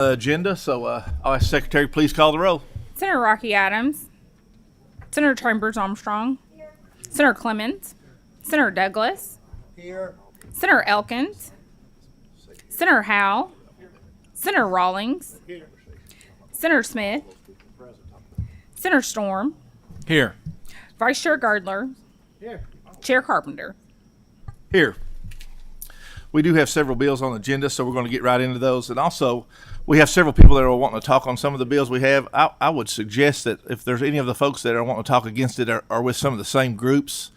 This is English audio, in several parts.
Agenda, so I'll ask Secretary, please call the roll. Senator Rocky Adams. Senator Chambers Armstrong. Senator Clemens. Senator Douglas. Here. Senator Elkins. Senator Howe. Senator Rawlings. Senator Smith. Senator Storm. Here. Vice Chair Gardler. Here. Chair Carpenter. Here. We do have several bills on the agenda, so we're going to get right into those. And also, we have several people that are wanting to talk on some of the bills we have. I would suggest that if there's any of the folks that are wanting to talk against it are with some of the same groups,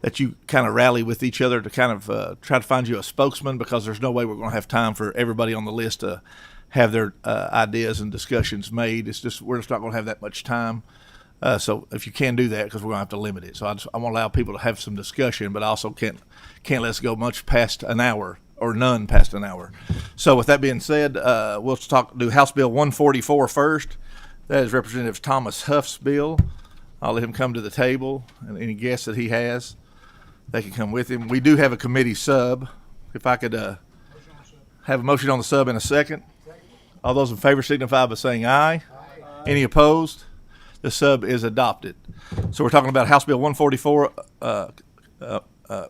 that you kind of rally with each other to kind of try to find you a spokesman, because there's no way we're going to have time for everybody on the list to have their ideas and discussions made. It's just, we're just not going to have that much time. So if you can do that, because we're going to have to limit it. So I want to allow people to have some discussion, but I also can't let us go much past an hour, or none past an hour. So with that being said, we'll do House Bill 144 first. That is Representative Thomas Huff's bill. I'll let him come to the table, and any guests that he has, they can come with him. We do have a committee sub. If I could have a motion on the sub in a second. All those in favor signify by saying aye. Any opposed? The sub is adopted. So we're talking about House Bill 144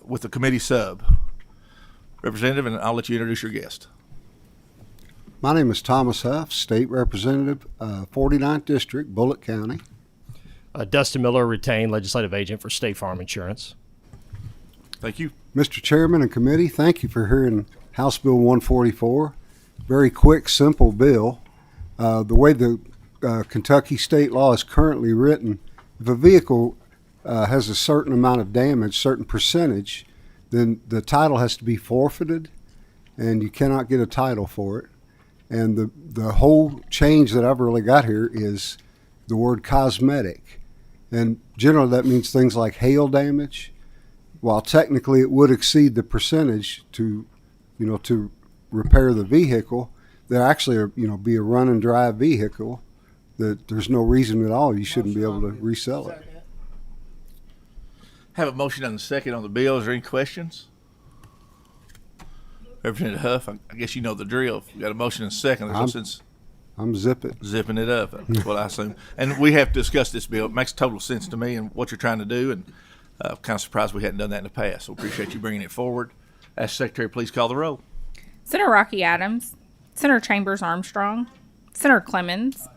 with the committee sub. Representative, and I'll let you introduce your guest. My name is Thomas Huff, State Representative, 49th District, Bullitt County. Dustin Miller, retained legislative agent for State Farm Insurance. Thank you. Mr. Chairman and committee, thank you for hearing House Bill 144. Very quick, simple bill. The way the Kentucky state law is currently written, if a vehicle has a certain amount of damage, certain percentage, then the title has to be forfeited, and you cannot get a title for it. And the whole change that I've really got here is the word cosmetic. And generally that means things like hail damage. While technically it would exceed the percentage to repair the vehicle, there actually be a run and drive vehicle that there's no reason at all you shouldn't be able to resell it. Have a motion and a second on the bill. Is there any questions? Representative Huff, I guess you know the drill. If you got a motion and a second, there's no sense I'm zipping it up. That's what I assume. And we have to discuss this bill. It makes total sense to me and what you're trying to do, and kind of surprised we hadn't done that in the past. So appreciate you bringing it forward. Ask Secretary, please call the roll. Senator Rocky Adams. Senator Chambers Armstrong. Senator Clemens.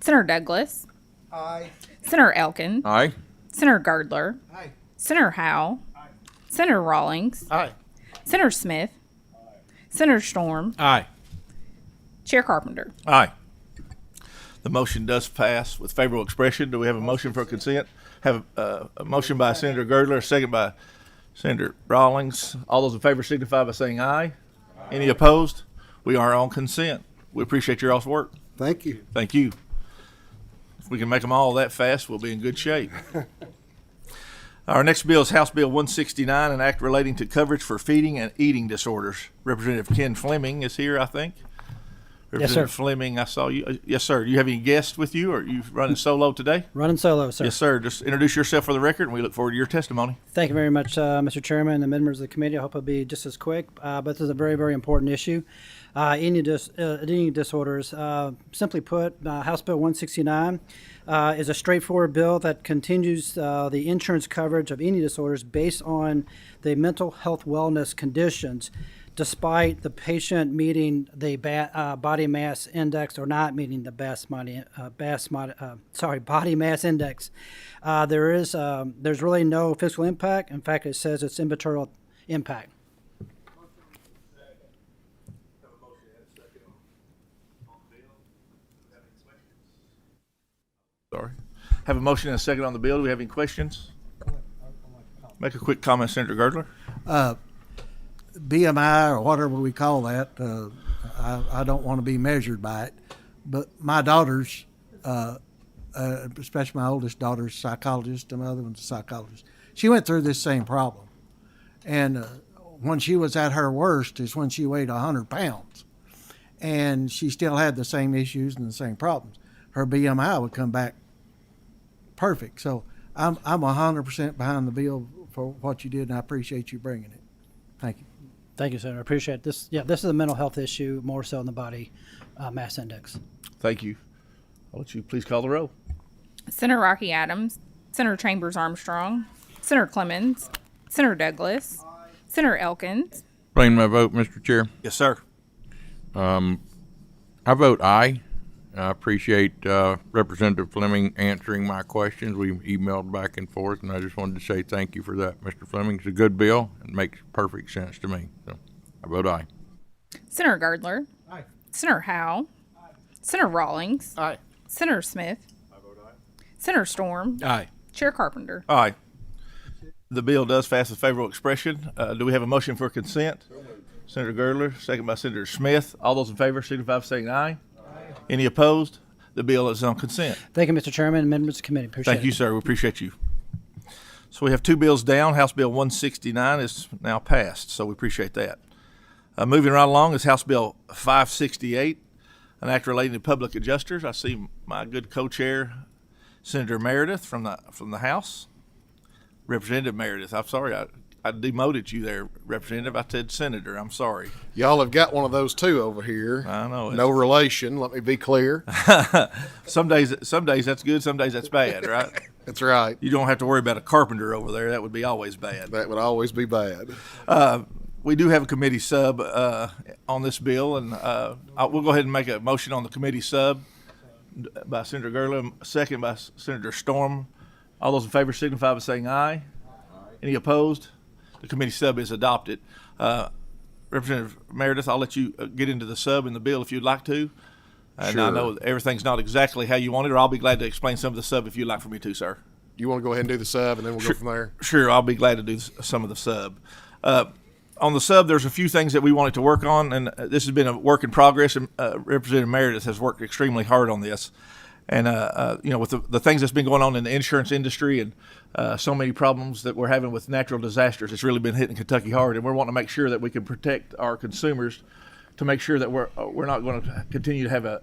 Senator Douglas. Aye. Senator Elkins. Aye. Senator Gardler. Aye. Senator Howe. Aye. Senator Rawlings. Aye. Senator Smith. Senator Storm. Aye. Chair Carpenter. Aye. The motion does pass with favorable expression. Do we have a motion for consent? Have a motion by Senator Girdler, a second by Senator Rawlings. All those in favor signify by saying aye. Any opposed? We are on consent. We appreciate your all's work. Thank you. Thank you. If we can make them all that fast, we'll be in good shape. Our next bill is House Bill 169, an act relating to coverage for feeding and eating disorders. Representative Ken Fleming is here, I think. Yes, sir. Representative Fleming, I saw you. Yes, sir. Do you have any guests with you, or are you running solo today? Running solo, sir. Yes, sir. Just introduce yourself for the record, and we look forward to your testimony. Thank you very much, Mr. Chairman and the members of the committee. I hope I'll be just as quick, but this is a very, very important issue. Eating disorders, simply put, House Bill 169 is a straightforward bill that continues the insurance coverage of eating disorders based on the mental health wellness conditions, despite the patient meeting the body mass index or not meeting the body mass index. There's really no fiscal impact. In fact, it says it's immaterial impact. Sorry. Have a motion and a second on the bill. Do we have any questions? Make a quick comment, Senator Girdler. BMI or whatever we call that, I don't want to be measured by it. But my daughters, especially my oldest daughter's a psychologist and my other one's a psychologist. She went through this same problem. And when she was at her worst is when she weighed 100 pounds. And she still had the same issues and the same problems. Her BMI would come back perfect. So I'm 100% behind the bill for what you did, and I appreciate you bringing it. Thank you. Thank you, Senator. I appreciate this. Yeah, this is a mental health issue more so in the body mass index. Thank you. I'll let you please call the roll. Senator Rocky Adams, Senator Chambers Armstrong, Senator Clemens, Senator Douglas, Senator Elkins, Explain my vote, Mr. Chair. Yes, sir. I vote aye. I appreciate Representative Fleming answering my questions. We emailed back and forth, and I just wanted to say thank you for that, Mr. Fleming. It's a good bill and makes perfect sense to me. So I vote aye. Senator Gardler, Senator Howe, Senator Rawlings, Aye. Senator Smith, Senator Storm, Aye. Chair Carpenter. Aye. The bill does pass with favorable expression. Do we have a motion for consent? Senator Girdler, second by Senator Smith. All those in favor signify by saying aye. Any opposed? The bill is on consent. Thank you, Mr. Chairman and members of the committee. Appreciate Thank you, it. sir. We appreciate you. So we have two bills down. House Bill 169 is now passed, so we appreciate that. Moving right along is House Bill 568, an act relating to public adjusters. I see my good co-chair, Senator Meredith from the House. Representative Meredith, I'm sorry, I demoted you there, Representative. I said Senator. I'm sorry. Y'all have got one of those too over here. I know. No relation. Let me be clear. Some days that's good. Some days that's bad, right? That's right. You don't have to worry about a carpenter over there. That would be always bad. That would always be bad. We do have a committee sub on this bill, and we'll go ahead and make a motion on the committee sub by Senator Gurley, second by Senator Storm. All those in favor signify by saying aye. Any opposed? The committee sub is adopted. Representative Meredith, I'll let you get into the sub in the bill if you'd like to. And I Sure. know everything's not exactly how you want it, or I'll be glad to explain some of the sub if you'd like for me to, sir. You want to go ahead and do the sub, and then we'll go from there? Sure, I'll be glad to do some of the sub. On the sub, there's a few things that we wanted to work on, and this has been a work in progress, and Representative Meredith has worked extremely hard on this. And, with the things that's been going on in the insurance industry and so many problems that we're having with natural disasters, it's really been hitting Kentucky hard, and we're wanting to make sure that we can protect our consumers to make sure that we're not going to continue to have a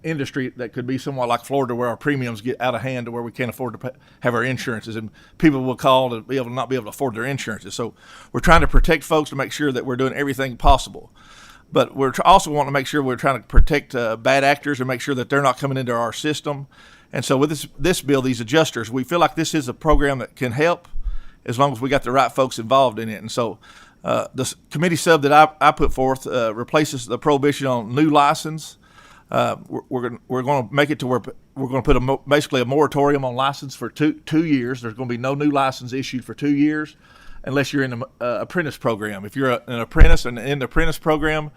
industry that could be somewhat like Florida, where our premiums get out of hand to where we can't afford to have our insurances, and people will call to be able to not be able to afford their insurances. So we're trying to protect folks to make sure that we're doing everything possible. But we're also wanting to make sure we're trying to protect bad actors and make sure that they're not coming into our system. And so with this bill, these adjusters, we feel like this is a program that can help as long as we got the right folks involved in it. And so the committee sub that I put forth replaces the prohibition on new license. We're going to make it to where we're going to put basically a moratorium on license for two years. There's going to be no new license issued for 2 years unless you're in the apprentice program. If you're an apprentice and in the apprentice program,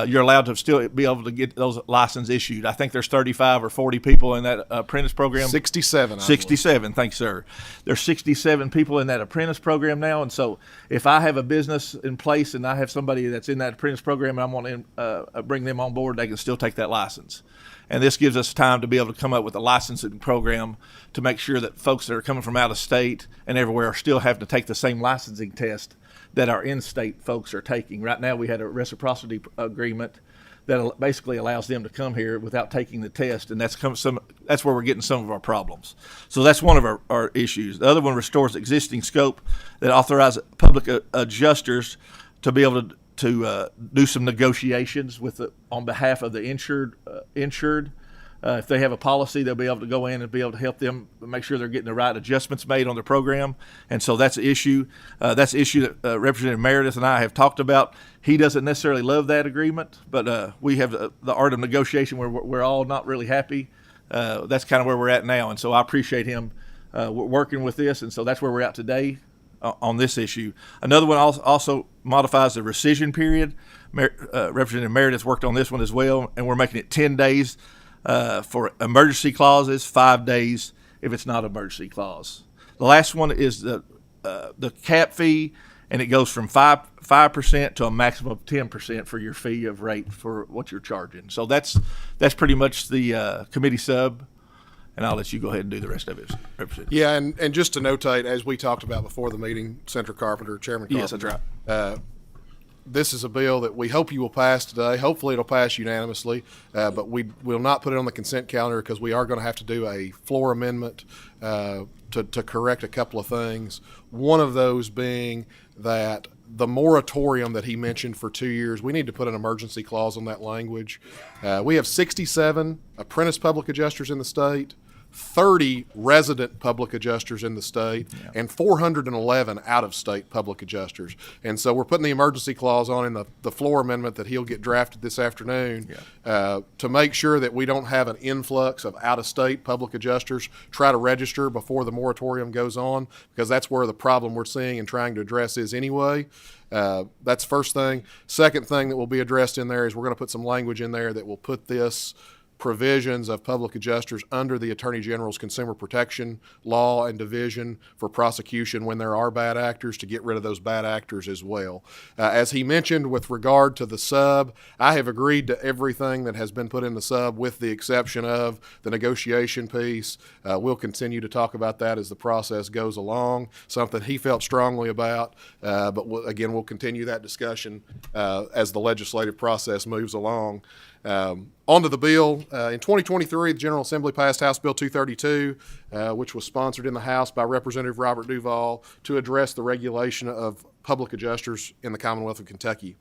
you're allowed to still be able to get those license issued. I think there's 35 or 40 people in that apprentice program. 67. I believe. 67, thanks, sir. There's 67 people in that apprentice program now, and so if I have a business in place and I have somebody that's in that apprentice program and I want to bring them on board, they can still take that license. And this gives us time to be able to come up with a licensing program to make sure that folks that are coming from out of state and everywhere are still having to take the same licensing test that our in-state folks are taking. Right now, we had a reciprocity agreement that basically allows them to come here without taking the test, and that's where we're getting some of our problems. So that's one of our issues. The other one restores existing scope that authorizes public adjusters to be able to do some negotiations on behalf of the insured. If they have a policy, they'll be able to go in and be able to help them make sure they're getting the right adjustments made on their program. And so that's an issue. That's an issue that Representative Meredith and I have talked about. He doesn't necessarily love that agreement, but we have the art of negotiation where we're all not really happy. That's kind of where we're at now. And so I appreciate him working with this. And so that's where we're at today on this issue. Another one also modifies the rescission period. Representative Meredith worked on this one as well, and we're making it 10 days. For emergency clauses, 5 days if it's not an emergency clause. The last one is the cap fee, and it goes from 5% to a maximum of 10% for your fee of rate for what you're charging. So that's pretty much the committee sub, and I'll let you go ahead and do the rest of it, Representative. Yeah, and just to notate, as we talked about before the meeting, Senator Carpenter, Chairman Carpenter. Yes, that's right. This is a bill that we hope you will pass today. Hopefully it'll pass unanimously, but we will not put it on the consent calendar because we are going to have to do a floor amendment to correct a couple of things. One of those being that the moratorium that he mentioned for 2 years, we need to put an emergency clause on that language. We have 67 apprentice public adjusters in the state, 30 resident public adjusters in the state, and 411 out-of-state public adjusters. And so we're putting the emergency clause on in the floor amendment that he'll get drafted this afternoon to make sure that we don't have an influx of out-of-state public adjusters try to register before the moratorium goes on, because that's where the problem we're seeing and trying to address is anyway. That's first thing. Second thing that will be addressed in there is we're going to put some language in there that will put this provisions of public adjusters under the Attorney General's Consumer Protection Law and Division for prosecution when there are bad actors, to get rid of those bad actors as well. As he mentioned with regard to the sub, I have agreed to everything that has been put in the sub with the exception of the negotiation piece. We'll continue to talk about that as the process goes along, something he felt strongly about, but again, we'll continue that discussion as the legislative process moves along. Onto the bill. In 2023, the General Assembly passed House Bill 232, which was sponsored in the House by Representative Robert Duvall to address the regulation of public adjusters in the Commonwealth of Kentucky.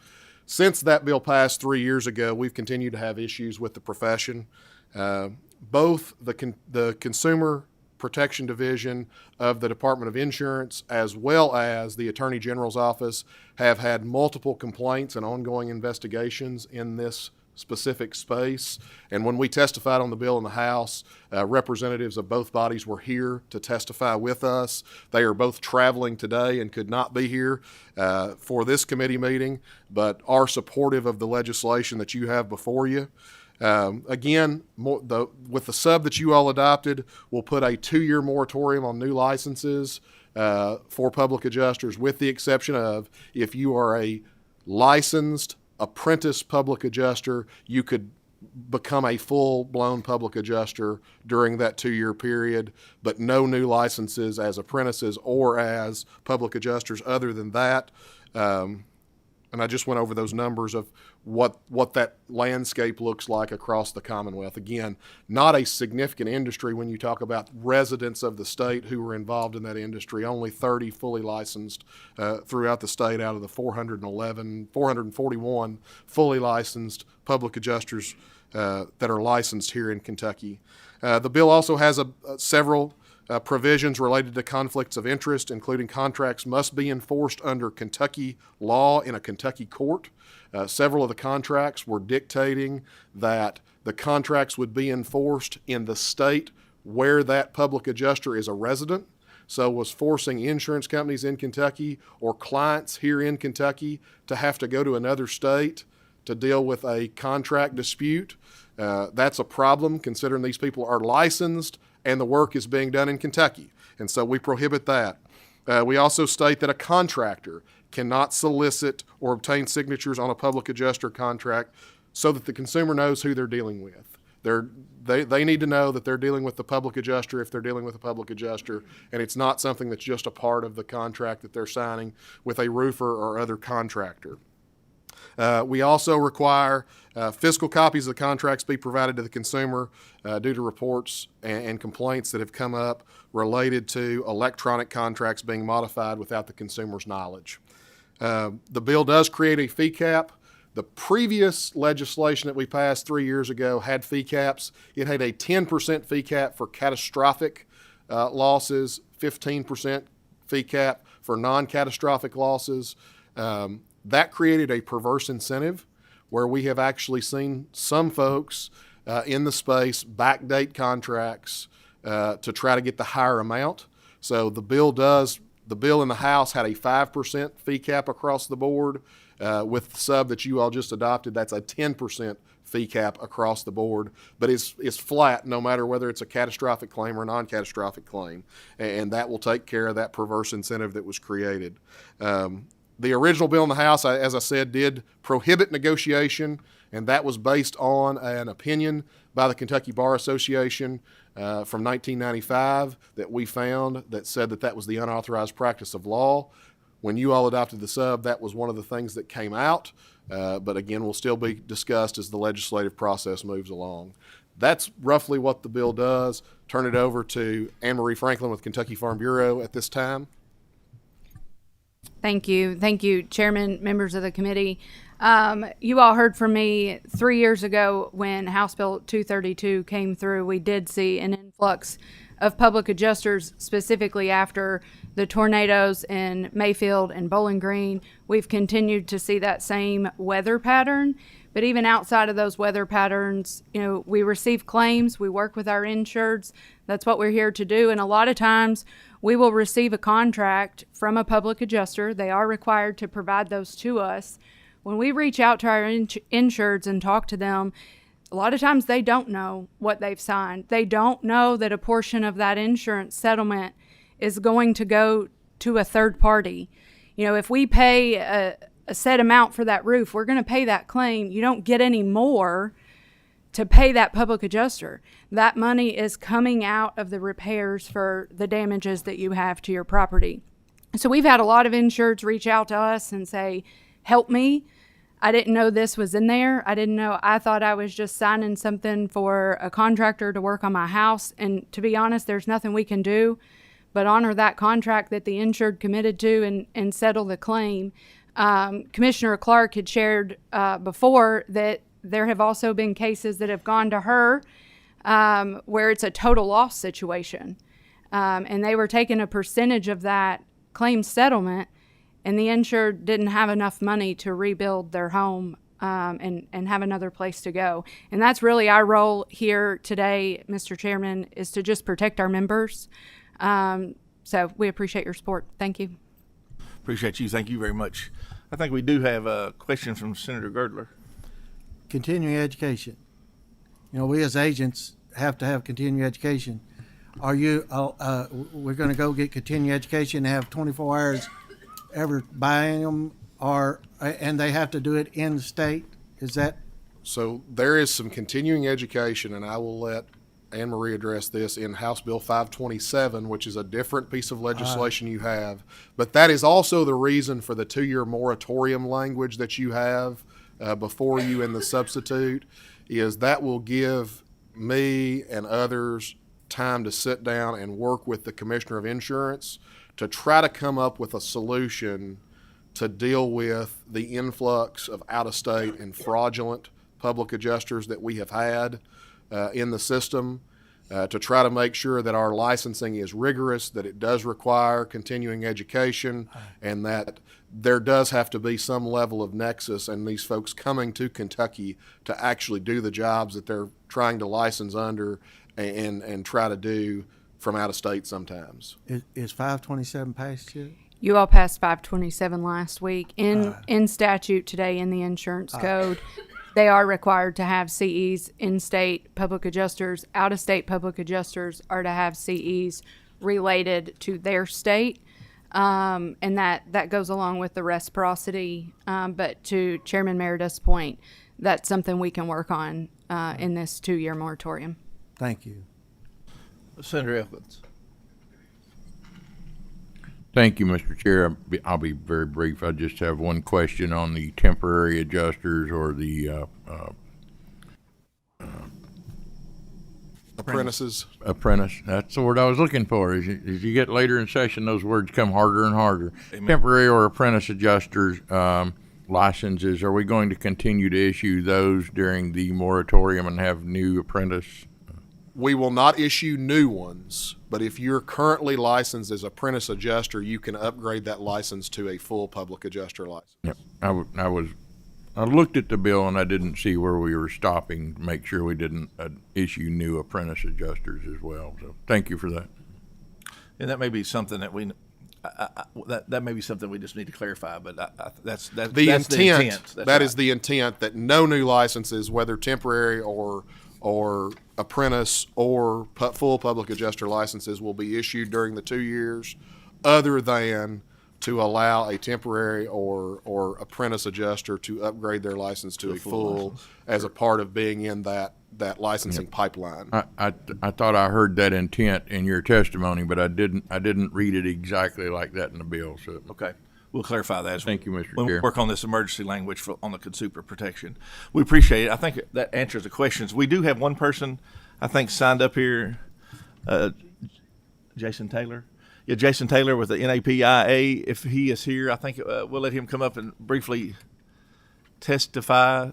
Since that bill passed 3 years ago, we've continued to have issues with the profession. Both the Consumer Protection Division of the Department of Insurance as well as the Attorney General's Office have had multiple complaints and ongoing investigations in this specific space. And when we testified on the bill in the House, representatives of both bodies were here to testify with us. They are both traveling today and could not be here for this committee meeting, but are supportive of the legislation that you have before you. Again, with the sub that you all adopted, we'll put a 2-year moratorium on new licenses for public adjusters, with the exception of if you are a licensed apprentice public adjuster, you could become a full-blown public adjuster during that 2-year period, but no new licenses as apprentices or as public adjusters other than that. And I just went over those numbers of what that landscape looks like across the Commonwealth. Again, not a significant industry when you talk about residents of the state who were involved in that industry. Only 30 fully licensed throughout the state out of the 441 fully licensed public adjusters that are licensed here in Kentucky. The bill also has several provisions related to conflicts of interest, including contracts must be enforced under Kentucky law in a Kentucky court. Several of the contracts were dictating that the contracts would be enforced in the state where that public adjuster is a resident. So was forcing insurance companies in Kentucky or clients here in Kentucky to have to go to another state to deal with a contract dispute. That's a problem considering these people are licensed and the work is being done in Kentucky. And so we prohibit that. We also state that a contractor cannot solicit or obtain signatures on a public adjuster contract so that the consumer knows who they're dealing with. They need to know that they're dealing with the public adjuster if they're dealing with a public adjuster, and it's not something that's just a part of the contract that they're signing with a roofer or other contractor. We also require physical copies of the contracts be provided to the consumer due to reports and complaints that have come up related to electronic contracts being modified without the consumer's knowledge. The bill does create a fee cap. The previous legislation that we passed 3 years ago had fee caps. It had a 10% fee cap for catastrophic losses, 15% fee cap for non-catastrophic losses. That created a perverse incentive where we have actually seen some folks in the space backdate contracts to try to get the higher amount. So the bill in the House had a 5% fee cap across the board. With the sub that you all just adopted, that's a 10% fee cap across the board, but it's flat no matter whether it's a catastrophic claim or a non-catastrophic claim, and that will take care of that perverse incentive that was created. The original bill in the House, as I said, did prohibit negotiation, and that was based on an opinion by the Kentucky Bar Association from 1995 that we found that said that was the unauthorized practice of law. When you all adopted the sub, that was one of the things that came out, but again, will still be discussed as the legislative process moves along. That's roughly what the bill does. Turn it over to Anne Marie Franklin with Kentucky Farm Bureau at this time. Thank you. Thank you, Chairman, members of the committee. You all heard from me 3 years ago when House Bill 232 came through. We did see an influx of public adjusters, specifically after the tornadoes in Mayfield and Bowling Green. We've continued to see that same weather pattern. But even outside of those weather patterns, you know, we receive claims, we work with our insureds. That's what we're here to do. And a lot of times we will receive a contract from a public adjuster. They are required to provide those to us. When we reach out to our insureds and talk to them, a lot of times they don't know what they've signed. They don't know that a portion of that insurance settlement is going to go to a third party. You know, if we pay a set amount for that roof, we're going to pay that claim. You don't get any more to pay that public adjuster. That money is coming out of the repairs for the damages that you have to your property. So we've had a lot of insureds reach out to us and say, help me. I didn't know this was in there. I thought I was just signing something for a contractor to work on my house. And to be honest, there's nothing we can do but honor that contract that the insured committed to and settle the claim. Commissioner Clark had shared before that there have also been cases that have gone to her where it's a total loss situation. And they were taking a percentage of that claim settlement, and the insured didn't have enough money to rebuild their home and have another place to go. And that's really our role here today, Mr. Chairman, is to just protect our members. So we appreciate your support. Thank you. Appreciate you. Thank you very much. I think we do have a question from Senator Girdler. Continuing education. You know, we as agents have to have continuing education. Are you, we're going to go get continuing education and have 24 hours every biennium, and they have to do it in the state? Is that? So there is some continuing education, and I will let Anne Marie address this in House Bill 527, which is a different piece of legislation you have. But that is also the reason for the 2-year moratorium language that you have before you in the substitute, is that will give me and others time to sit down and work with the Commissioner of Insurance to try to come up with a solution to deal with the influx of out-of-state and fraudulent public adjusters that we have had in the system, to try to make sure that our licensing is rigorous, that it does require continuing education, and that there does have to be some level of nexus in these folks coming to Kentucky to actually do the jobs that they're trying to license under and try to do from out of state sometimes. Is 527 passed yet? You all passed 527 last week. In statute today in the insurance code, they are required to have CEs. In-state public adjusters, out-of-state public adjusters are to have CEs related to their state. And that goes along with the reciprocity. But to Chairman Meredith's point, that's something we can work on in this 2-year moratorium. Thank you. Senator Elkins. Thank you, Mr. Chair. I'll be very brief. I just have one question on the temporary adjusters or the Apprentices. apprentice. That's the word I was looking for. As you get later in session, those words come harder and harder. Amen. Temporary or apprentice adjusters licenses, are we going to continue to issue those during the moratorium and have new apprentice? We will not issue new ones, but if you're currently licensed as apprentice adjuster, you can upgrade that license to a full public adjuster license. Yep. I looked at the bill and I didn't see where we were stopping to make sure we didn't issue new apprentice adjusters as well. So thank you for that. And that may be something that that may be something we just need to clarify, but that's The intent. That's That right. is the intent, that no new licenses, whether temporary or apprentice or full public adjuster licenses, will be issued during the 2 years, other than to allow a temporary or apprentice adjuster to upgrade their license to a full as a part of being in that licensing pipeline. I thought I heard that intent in your testimony, but I didn't read it exactly like that in the bill. So Okay. We'll clarify that as Thank you, Mr. when we Chair. work on this emergency language on the consumer protection. We appreciate it. I think that answers the questions. We do have one person, I think, signed up here, Jason Taylor. Yeah, Jason Taylor with the NAPIA. If he is here, I think we'll let him come up and briefly testify.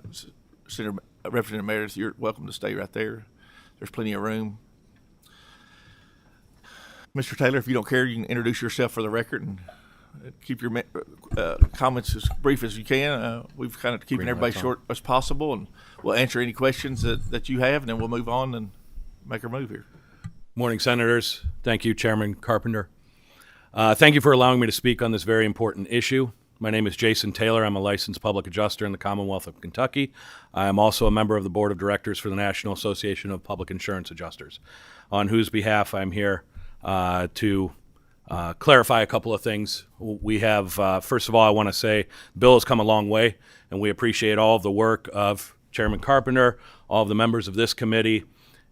Senator Representative Meredith, you're welcome to stay right there. There's plenty of room. Mr. Taylor, if you don't care, you can introduce yourself for the record and keep your comments as brief as you can. We've kind of keeping everybody short as possible, and we'll answer any questions that you have, and then we'll move on and make our move here. Morning, Senators. Thank you, Chairman Carpenter. Thank you for allowing me to speak on this very important issue. My name is Jason Taylor. I'm a licensed public adjuster in the Commonwealth of Kentucky. I am also a member of the Board of Directors for the National Association of Public Insurance Adjusters, on whose behalf I'm here to clarify a couple of things. We have, first of all, I want to say the bill has come a long way, and we appreciate all of the work of Chairman Carpenter, all of the members of this committee,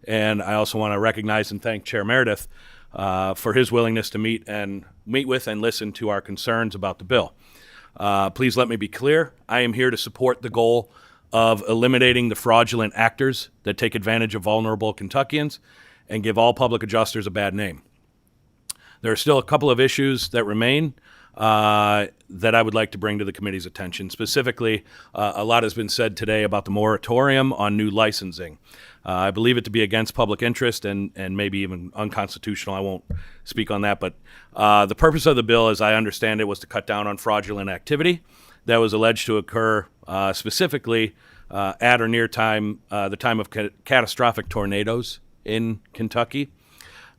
and I also want to recognize and thank Chair Meredith for his willingness to meet with and listen to our concerns about the bill. Please let me be clear. I am here to support the goal of eliminating the fraudulent actors that take advantage of vulnerable Kentuckians and give all public adjusters a bad name. There are still a couple of issues that remain that I would like to bring to the committee's attention. Specifically, a lot has been said today about the moratorium on new licensing. I believe it to be against public interest and maybe even unconstitutional. I won't speak on that, but the purpose of the bill, as I understand it, was to cut down on fraudulent activity that was alleged to occur specifically at or near the time of catastrophic tornadoes in Kentucky.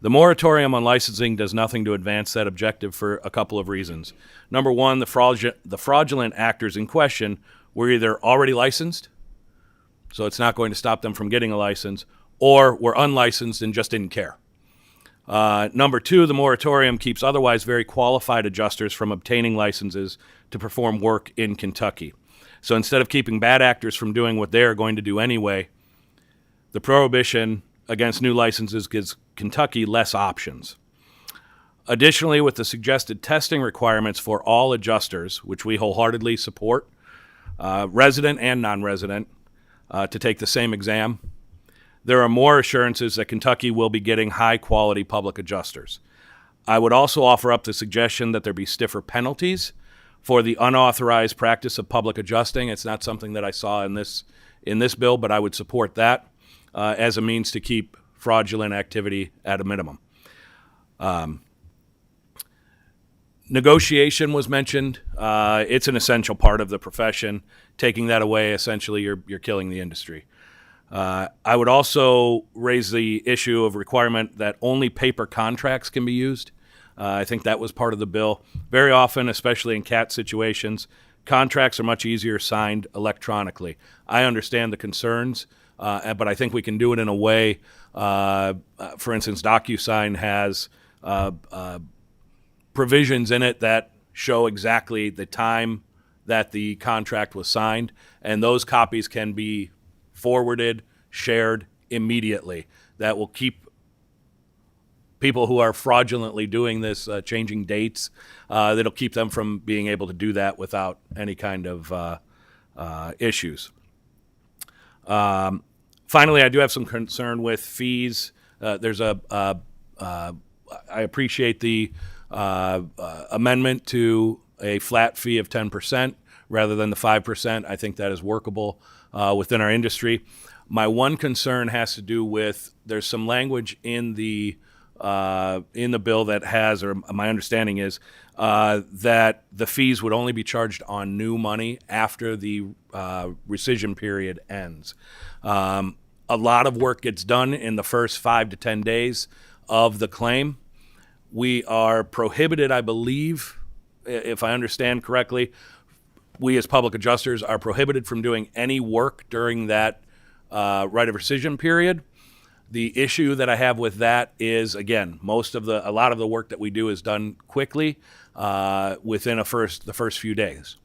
The moratorium on licensing does nothing to advance that objective for a couple of reasons. Number one, the fraudulent actors in question were either already licensed, so it's not going to stop them from getting a license, or were unlicensed and just didn't care. Number two, the moratorium keeps otherwise very qualified adjusters from obtaining licenses to perform work in Kentucky. So instead of keeping bad actors from doing what they're going to do anyway, the prohibition against new licenses gives Kentucky less options. Additionally, with the suggested testing requirements for all adjusters, which we wholeheartedly support, resident and non-resident, to take the same exam, there are more assurances that Kentucky will be getting high-quality public adjusters. I would also offer up the suggestion that there be stiffer penalties for the unauthorized practice of public adjusting. It's not something that I saw in this bill, but I would support that as a means to keep fraudulent activity at a minimum. Negotiation was mentioned. It's an essential part of the profession. Taking that away, essentially, you're killing the industry. I would also raise the issue of requirement that only paper contracts can be used. I think that was part of the bill. Very often, especially in CAT situations, contracts are much easier signed electronically. I understand the concerns, but I think we can do it in a way, for instance, DocuSign has provisions in it that show exactly the time that the contract was signed, and those copies can be forwarded, shared immediately. That will keep people who are fraudulently doing this, changing dates, that'll keep them from being able to do that without any kind of issues. Finally, I do have some concern with fees. I appreciate the amendment to a flat fee of 10% rather than the 5%. I think that is workable within our industry. My one concern has to do with there's some language in the bill that has, or my understanding is, that the fees would only be charged on new money after the rescission period ends. A lot of work gets done in the first 5 to 10 days of the claim. We are prohibited, I believe, if I understand correctly, we as public adjusters are prohibited from doing any work during that right of rescission period. The issue that I have with that is, again, a lot of the work that we do is done quickly within the first few days.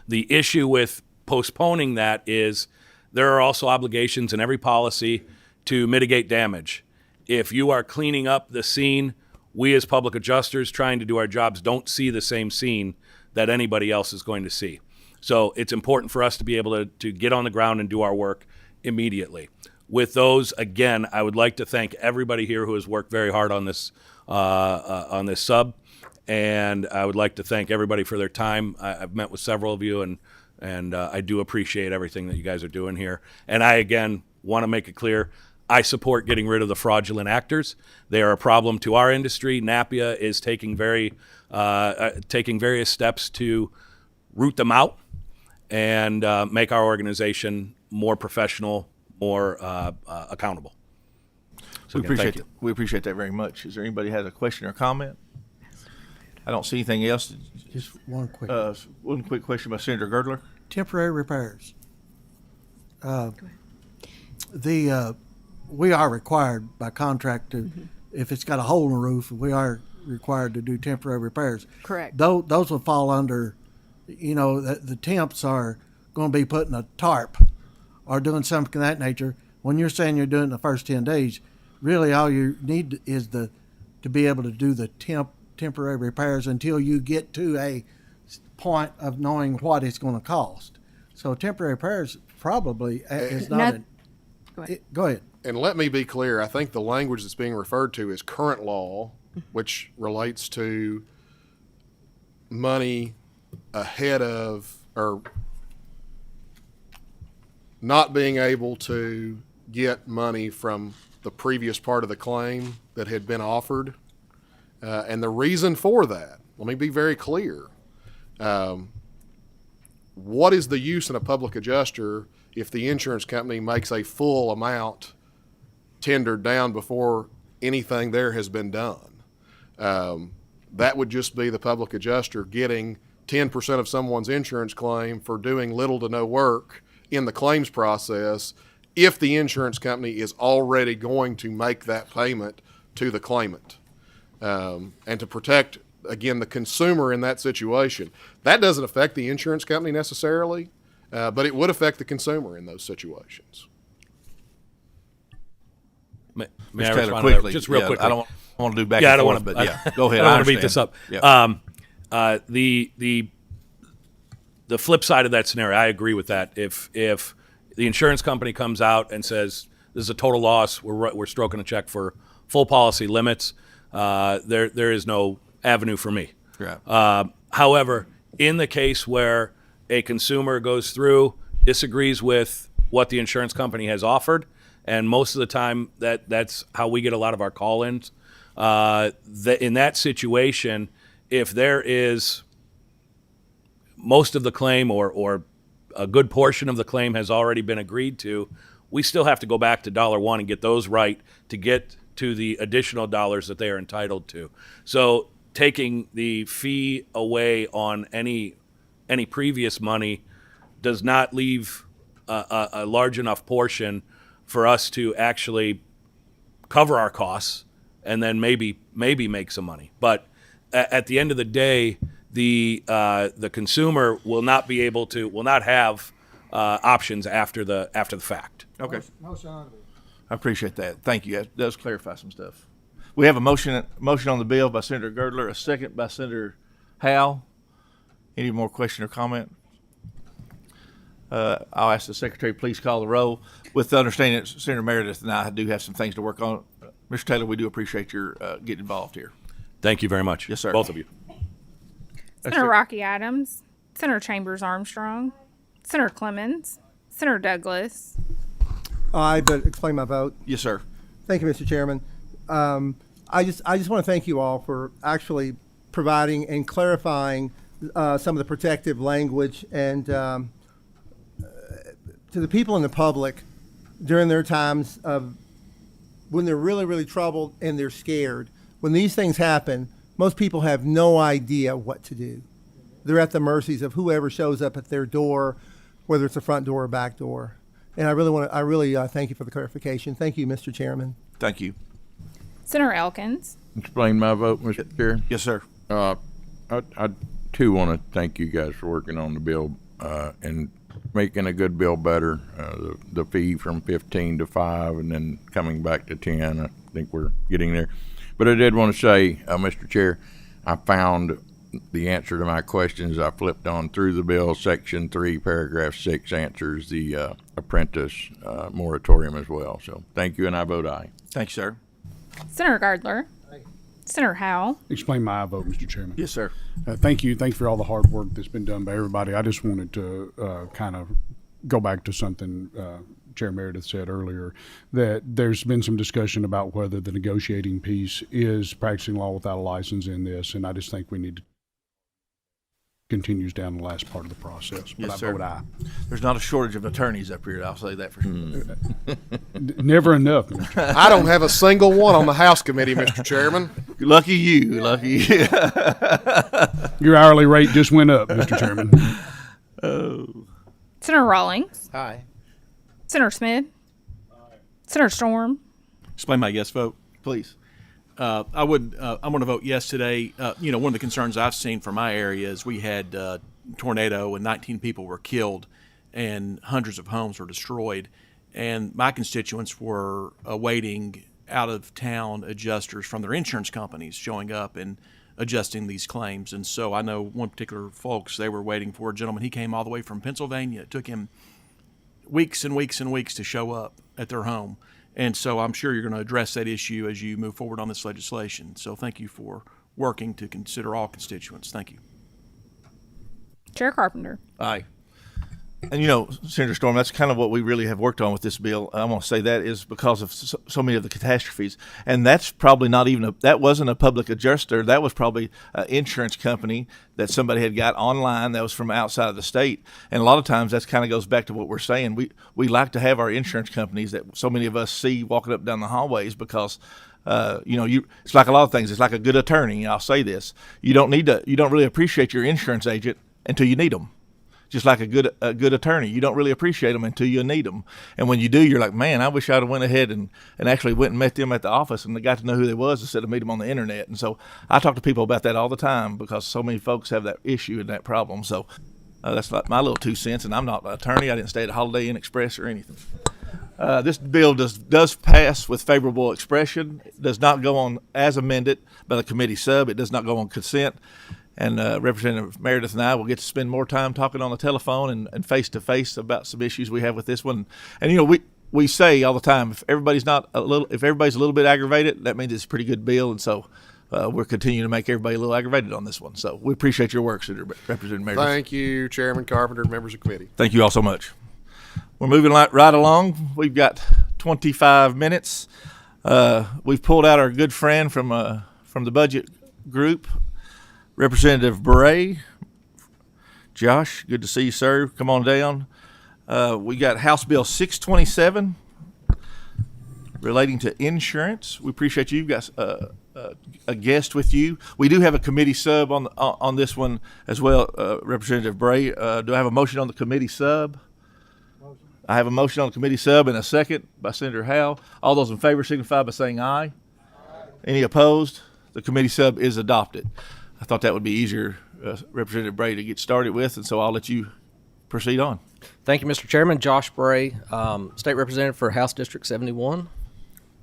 The issue with postponing that is there are also obligations in every policy to mitigate damage. If you are cleaning up the scene, we as public adjusters trying to do our jobs don't see the same scene that anybody else is going to see. So it's important for us to be able to get on the ground and do our work immediately. with those, again, I would like to thank everybody here who has worked very hard on this sub, and I would like to thank everybody for their time. I've met with several of you, and I do appreciate everything that you guys are doing here. And I, again, want to make it clear, I support getting rid of the fraudulent actors. They are a problem to our industry. NAPIA is taking various steps to root them out and make our organization more professional, more accountable. So We again, thank appreciate you. that. We appreciate that very much. Is there anybody has a question or comment? I don't see anything else. Just one quick. One quick question by Senator Girdler. Temporary repairs. We are required by contract to, if it's got a hole in the roof, we are required to do temporary repairs. Correct. Those will fall under, the temps are going to be putting a tarp or doing something of that nature. When you're saying you're doing it in the first 10 days, really all you need is to be able to do the temporary repairs until you get to a point of knowing what it's going to cost. So temporary repairs probably is not. Go ahead. And let me be clear, I think the language that's being referred to is current law, which relates to money ahead of, or not being able to get money from the previous part of the claim that had been offered. And the reason for that, let me be very clear. What is the use in a public adjuster if the insurance company makes a full amount tendered down before anything there has been done? That would just be the public adjuster getting 10% of someone's insurance claim for doing little to no work in the claims process if the insurance company is already going to make that payment to the claimant. And to protect, again, the consumer in that situation. That doesn't affect the insurance company necessarily, but it would affect the consumer in those situations. May Mr. I Taylor, respond to that? quickly. Just real Yeah, quickly. I don't want to do back Yeah, I and don't forth, want but yeah, go ahead. I don't want to beat this understand. up. Yeah. The flip side of that scenario, I agree with that. If the insurance company comes out and says this is a total loss, we're stroking a check for full policy limits, there is no avenue for me. Right. However, in the case where a consumer goes through, disagrees with what the insurance company has offered, and most of the time that's how we get a lot of our call-ins. In that situation, if there is most of the claim or a good portion of the claim has already been agreed to, we still have to go back to $1 and get those right to get to the additional dollars that they are entitled to. So taking the fee away on any previous money does not leave a large enough portion for us to actually cover our costs and then maybe make some money. But at the end of the day, the consumer will not have options after the fact. Okay. I appreciate that. Thank you. That does clarify some stuff. We have a motion on the bill by Senator Girdler, a second by Senator Howell. Any more question or comment? I'll ask the secretary, please call the roll. With the understanding that Senator Meredith and I do have some things to work on. Mr. Taylor, we do appreciate your getting involved here. Thank you very much. Yes, sir. Both of you. Senator Rocky Adams, Senator Chambers Armstrong, Senator Clemens, Senator Douglas. I but explain my vote. Yes, sir. Thank you, Mr. Chairman. I just want to thank you all for actually providing and clarifying some of the protective language and to the people in the public during their times of when they're really, really troubled and they're scared. When these things happen, most people have no idea what to do. They're at the mercies of whoever shows up at their door, whether it's the front door or back door. And I really thank you for the clarification. Thank you, Mr. Chairman. Thank you. Senator Elkins. Explain my vote, Mr. Chair. Yes, sir. I too want to thank you guys for working on the bill and making a good bill better. The fee from 15 to 5 and then coming back to 10. I think we're getting there. But I did want to say, Mr. Chair, I found the answer to my questions. I flipped on through the bill. Section 3, paragraph 6 answers the apprentice moratorium as well. So thank you, and I vote aye. Thank you, sir. Senator Gardler. Senator Howell. Explain my vote, Mr. Chairman. Yes, sir. Thank you. Thank you for all the hard work that's been done by everybody. I just wanted to kind of go back to something Chair Meredith said earlier, that there's been some discussion about whether the negotiating piece is practicing law without a license in this, and I just think we need to continues down the last part of the process. But Yes, I sir. vote aye. There's not a shortage of attorneys up here. I'll say that for sure. Never enough. Mr. Chairman. I don't have a single one on the House committee, Mr. Chairman. Lucky you. Lucky you. Your hourly rate just went up, Mr. Chairman. Senator Rawlings. Aye. Senator Smith. Senator Storm. Explain my yes vote. Please. I'm going to vote yes today. One of the concerns I've seen from my area is we had a tornado and 19 people were killed and hundreds of homes were destroyed. And my constituents were awaiting out-of-town adjusters from their insurance companies showing up and adjusting these claims. And so I know one particular folks, they were waiting for a gentleman. He came all the way from Pennsylvania. It took him weeks and weeks and weeks to show up at their home. And so I'm sure you're going to address that issue as you move forward on this legislation. So thank you for working to consider all constituents. Thank you. Chair Carpenter. Aye. And Senator Storm, that's kind of what we really have worked on with this bill. I'm going to say that is because of so many of the catastrophes. And that's probably not even that wasn't a public adjuster. That was probably an insurance company that somebody had got online that was from outside of the state. And a lot of times that kind of goes back to what we're saying. We like to have our insurance companies that so many of us see walking up down the hallways because it's like a lot of things. It's like a good attorney. I'll say this. You don't really appreciate your insurance agent until you need them. Just like a good attorney, you don't really appreciate them until you need them. And when you do, you're like, man, I wish I'd have went ahead and actually went and met them at the office and got to know who they was instead of meet them on the internet. And so I talk to people about that all the time because so many folks have that issue and that problem. So that's like my little 2 cents. And I'm not an attorney. I didn't stay at a Holiday Inn Express or anything. This bill does pass with favorable expression. It does not go on as amended by the committee sub. It does not go on consent. And Representative Meredith and I will get to spend more time talking on the telephone and face-to-face about some issues we have with this one. And, we say all the time, if everybody's a little bit aggravated, that means it's a pretty good bill. And so we're continuing to make everybody a little aggravated on this one. So we appreciate your work, Senator Representative Meredith. Thank you, Chairman Carpenter, members of the committee. Thank you all so much. We're moving right along. We've got 25 minutes. We've pulled out our good friend from the budget group, Representative Bray. Josh, good to see you, sir. Come on down. We got House Bill 627 relating to insurance. We appreciate you. You've got a guest with you. We do have a committee sub on this one as well, Representative Bray. Do I have a motion on the committee sub? I have a motion on the committee sub and a second by Senator Howell. All those in favor signify by saying aye. Any opposed? The committee sub is adopted. I thought that would be easier, Representative Bray, to get started with, and so I'll let you proceed on. Thank you, Mr. Chairman. Josh Bray, State Representative for House District 71.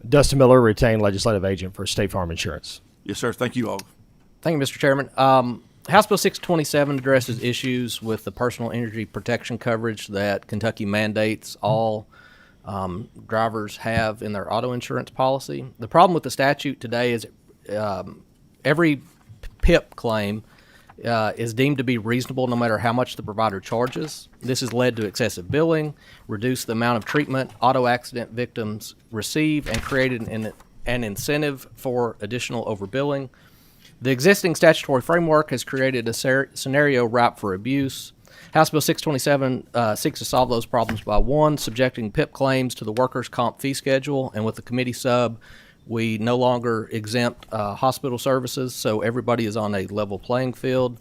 Dustin Miller, retained legislative agent for State Farm Insurance. Yes, sir. Thank you all. Thank you, Mr. Chairman. House Bill 627 addresses issues with the personal injury protection coverage that Kentucky mandates all drivers have in their auto insurance policy. The problem with the statute today is every PIP claim is deemed to be reasonable no matter how much the provider charges. This has led to excessive billing, reduced the amount of treatment auto accident victims receive, and created an incentive for additional overbilling. The existing statutory framework has created a scenario ripe for abuse. House Bill 627 seeks to solve those problems by, one, subjecting PIP claims to the workers' comp fee schedule, and with the committee sub, we no longer exempt hospital services, so everybody is on a level playing field.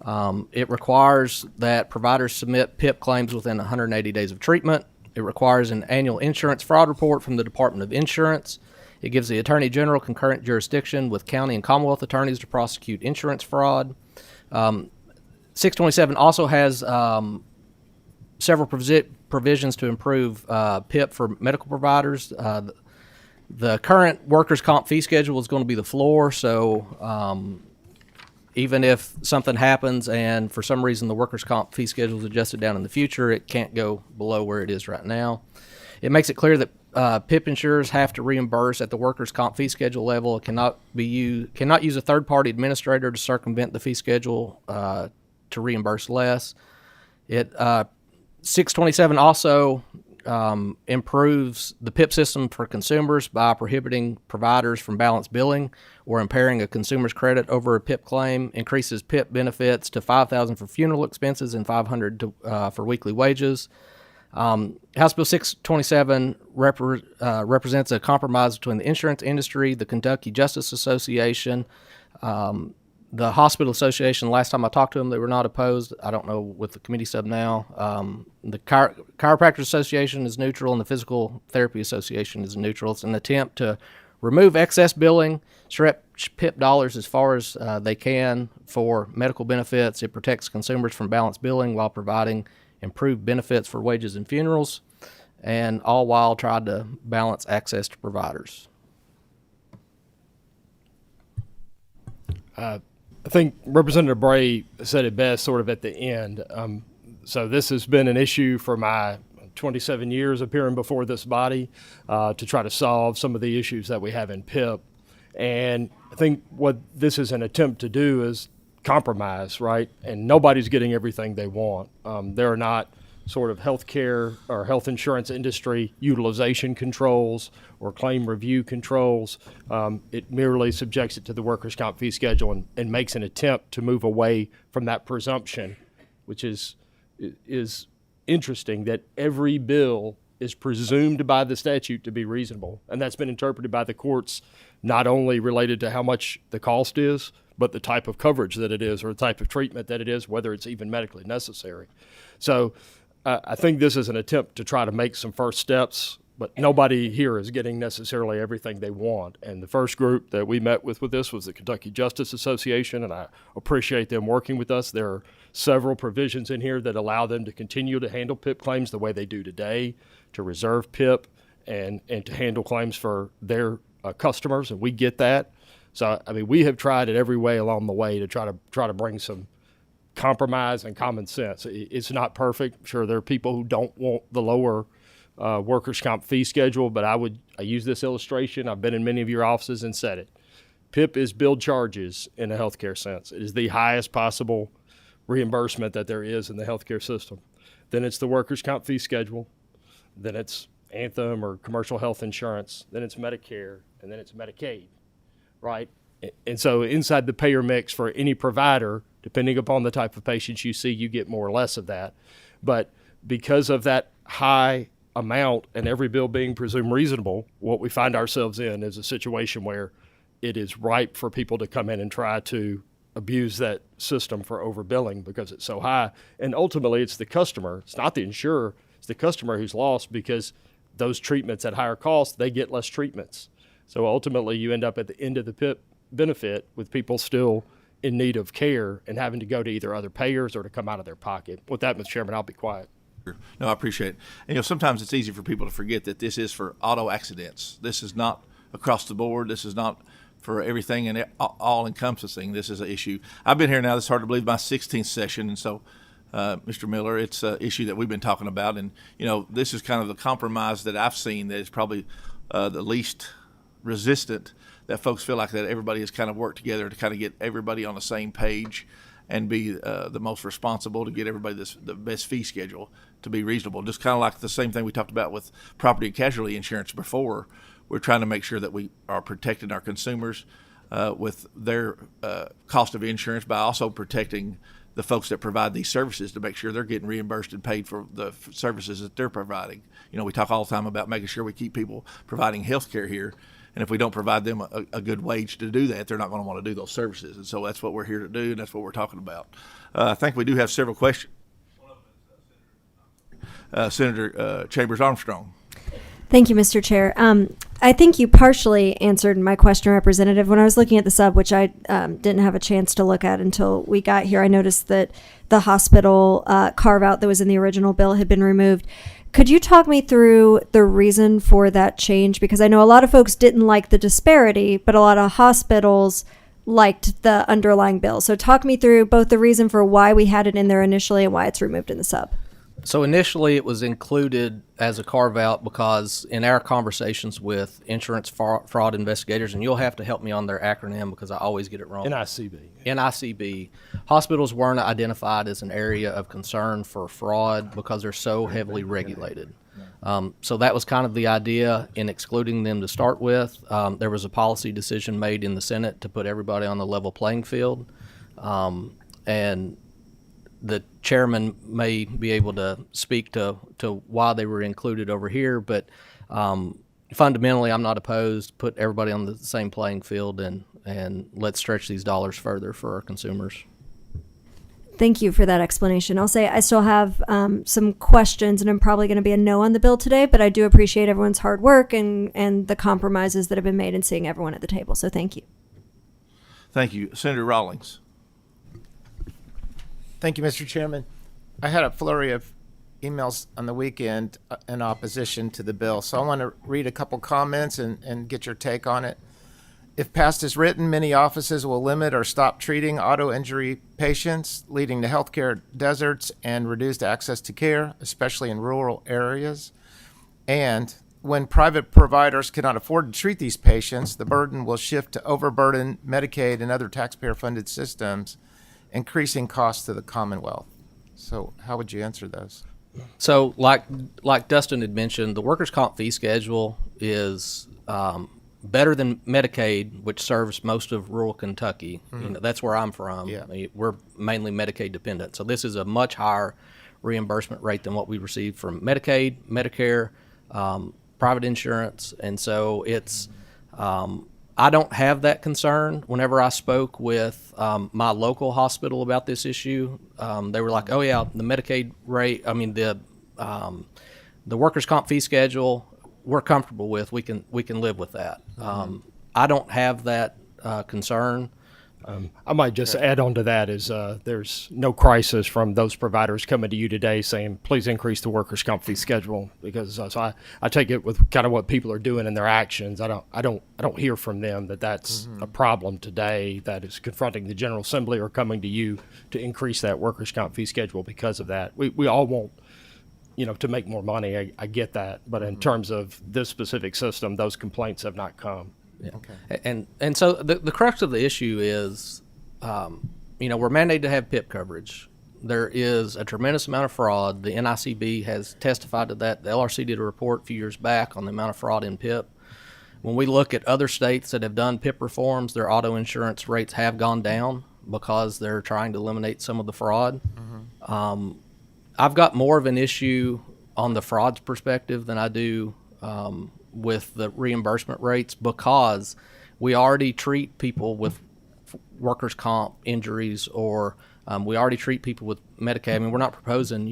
It requires that providers submit PIP claims within 180 days of treatment. It requires an annual insurance fraud report from the Department of Insurance. It gives the Attorney General concurrent jurisdiction with county and Commonwealth attorneys to prosecute insurance fraud. 627 also has several provisions to improve PIP for medical providers. The current workers' comp fee schedule is going to be the floor, so even if something happens and for some reason the workers' comp fee schedule is adjusted down in the future, it can't go below where it is right now. It makes it clear that PIP insurers have to reimburse at the workers' comp fee schedule level. It cannot use a third-party administrator to circumvent the fee schedule to reimburse less. It 627 also improves the PIP system for consumers by prohibiting providers from balance billing or impairing a consumer's credit over a PIP claim, increases PIP benefits to $5,000 for funeral expenses and $500 for weekly wages. House Bill 627 represents a compromise between the insurance industry, the Kentucky Justice Association, the Hospital Association. Last time I talked to them, they were not opposed. I don't know with the committee sub now. The Chiropractors Association is neutral, and the Physical Therapy Association is neutral. It's an attempt to remove excess billing, stretch PIP dollars as far as they can for medical benefits. It protects consumers from balance billing while providing improved benefits for wages and funerals, and all while trying to balance access to providers. I think Representative Bray said it best sort of at the end. So this has been an issue for my 27 years appearing before this body to try to solve some of the issues that we have in PIP. And I think what this is an attempt to do is compromise, right? And nobody's getting everything they want. There are not sort of healthcare or health insurance industry utilization controls or claim review controls. It merely subjects it to the workers' comp fee schedule and makes an attempt to move away from that presumption, which is interesting, that every bill is presumed by the statute to be reasonable. And that's been interpreted by the courts, not only related to how much the cost is, but the type of coverage that it is or the type of treatment that it is, whether it's even medically necessary. So I think this is an attempt to try to make some first steps, but nobody here is getting necessarily everything they want. And the first group that we met with this was the Kentucky Justice Association, and I appreciate them working with us. There are several provisions in here that allow them to continue to handle PIP claims the way they do today, to reserve PIP and to handle claims for their customers, and we get that. So, I mean, we have tried it every way along the way to try to bring some compromise and common sense. It's not perfect. Sure, there are people who don't want the lower workers' comp fee schedule, but I use this illustration. I've been in many of your offices and said it. PIP is billed charges in a healthcare sense. It is the highest possible reimbursement that there is in the healthcare system. Then it's the workers' comp fee schedule. Then it's Anthem or commercial health insurance. Then it's Medicare, and then it's Medicaid, right? And so inside the payer mix for any provider, depending upon the type of patients you see, you get more or less of that. But because of that high amount and every bill being presumed reasonable, what we find ourselves in is a situation where it is ripe for people to come in and try to abuse that system for overbilling because it's so high. And ultimately, it's the customer. It's not the insurer. It's the customer who's lost because those treatments at higher cost, they get less treatments. So ultimately, you end up at the end of the PIP benefit with people still in need of care and having to go to either other payers or to come out of their pocket. With that, Mr. Chairman, I'll be quiet. No, I appreciate it. And, sometimes it's easy for people to forget that this is for auto accidents. This is not across the board. This is not for everything and all encompassing. This is an issue. I've been here now, it's hard to believe, my 16th session. And so, Mr. Miller, it's an issue that we've been talking about. And, this is kind of the compromise that I've seen that is probably the least resistant, that folks feel like that everybody has kind of worked together to kind of get everybody on the same page and be the most responsible to get everybody the best fee schedule to be reasonable. Just kind of like the same thing we talked about with property and casualty insurance before. We're trying to make sure that we are protecting our consumers with their cost of insurance by also protecting the folks that provide these services to make sure they're getting reimbursed and paid for the services that they're providing. We talk all the time about making sure we keep people providing health care here. And if we don't provide them a good wage to do that, they're not going to want to do those services. And so that's what we're here to do, and that's what we're talking about. I think we do have several questions. Senator Chambers Armstrong. Thank you, Mr. Chair. I think you partially answered my question, Representative. When I was looking at the sub, which I didn't have a chance to look at until we got here, I noticed that the hospital carve-out that was in the original bill had been removed. Could you talk me through the reason for that change? Because I know a lot of folks didn't like the disparity, but a lot of hospitals liked the underlying bill. So talk me through both the reason for why we had it in there initially and why it's removed in the sub. So initially, it was included as a carve-out because in our conversations with insurance fraud investigators, and you'll have to help me on their acronym because I always get it wrong. NICB. Hospitals weren't identified as an area of concern for fraud because they're so heavily regulated. So that was kind of the idea in excluding them to start with. There was a policy decision made in the Senate to put everybody on the level playing field. And the chairman may be able to speak to why they were included over here, but fundamentally, I'm not opposed. Put everybody on the same playing field and let's stretch these dollars further for our consumers. Thank you for that explanation. I'll say I still have some questions, and I'm probably going to be a no on the bill today, but I do appreciate everyone's hard work and the compromises that have been made and seeing everyone at the table. So thank you. Thank you. Senator Rawlings. Thank you, Mr. Chairman. I had a flurry of emails on the weekend in opposition to the bill, so I want to read a couple comments and get your take on it. If passed as written, many offices will limit or stop treating auto injury patients, leading to healthcare deserts and reduced access to care, especially in rural areas. And when private providers cannot afford to treat these patients, the burden will shift to overburden Medicaid and other taxpayer-funded systems, increasing costs to the Commonwealth. So how would you answer those? So like Dustin had mentioned, the workers' comp fee schedule is better than Medicaid, which serves most of rural Kentucky. Mm-hmm. You know, that's where I'm from. Yeah. I mean, we're mainly Medicaid dependent. So this is a much higher reimbursement rate than what we receive from Medicaid, Medicare, private insurance. And so it's I don't have that concern. Whenever I spoke with my local hospital about this issue, they were like, "Oh yeah, the Medicaid rate. I mean the workers' comp fee schedule. We're comfortable with. We can live with that." I don't have that concern. I might just add on to that is there's no crisis from those providers coming to you today saying, please increase the workers' comp fee schedule, because so I take it with kind of what people are doing in their actions. I don't hear from them that that's a problem today that is confronting the General Assembly or coming to you to increase that workers' comp fee schedule because of that. We all want, to make more money. I get that. But in terms of this specific system, those complaints have not come. Yeah. Okay. And so the crux of the issue is, we're mandated to have PIP coverage. There is a tremendous amount of fraud. The NICB has testified to that. The LRC did a report a few years back on the amount of fraud in PIP. When we look at other states that have done PIP reforms, their auto insurance rates have gone down because they're trying to eliminate some of the fraud. I've got more of an issue on the fraud's perspective than I do with the reimbursement rates, because we already treat people with workers' comp injuries, or we already treat people with Medicaid. I mean, we're not proposing,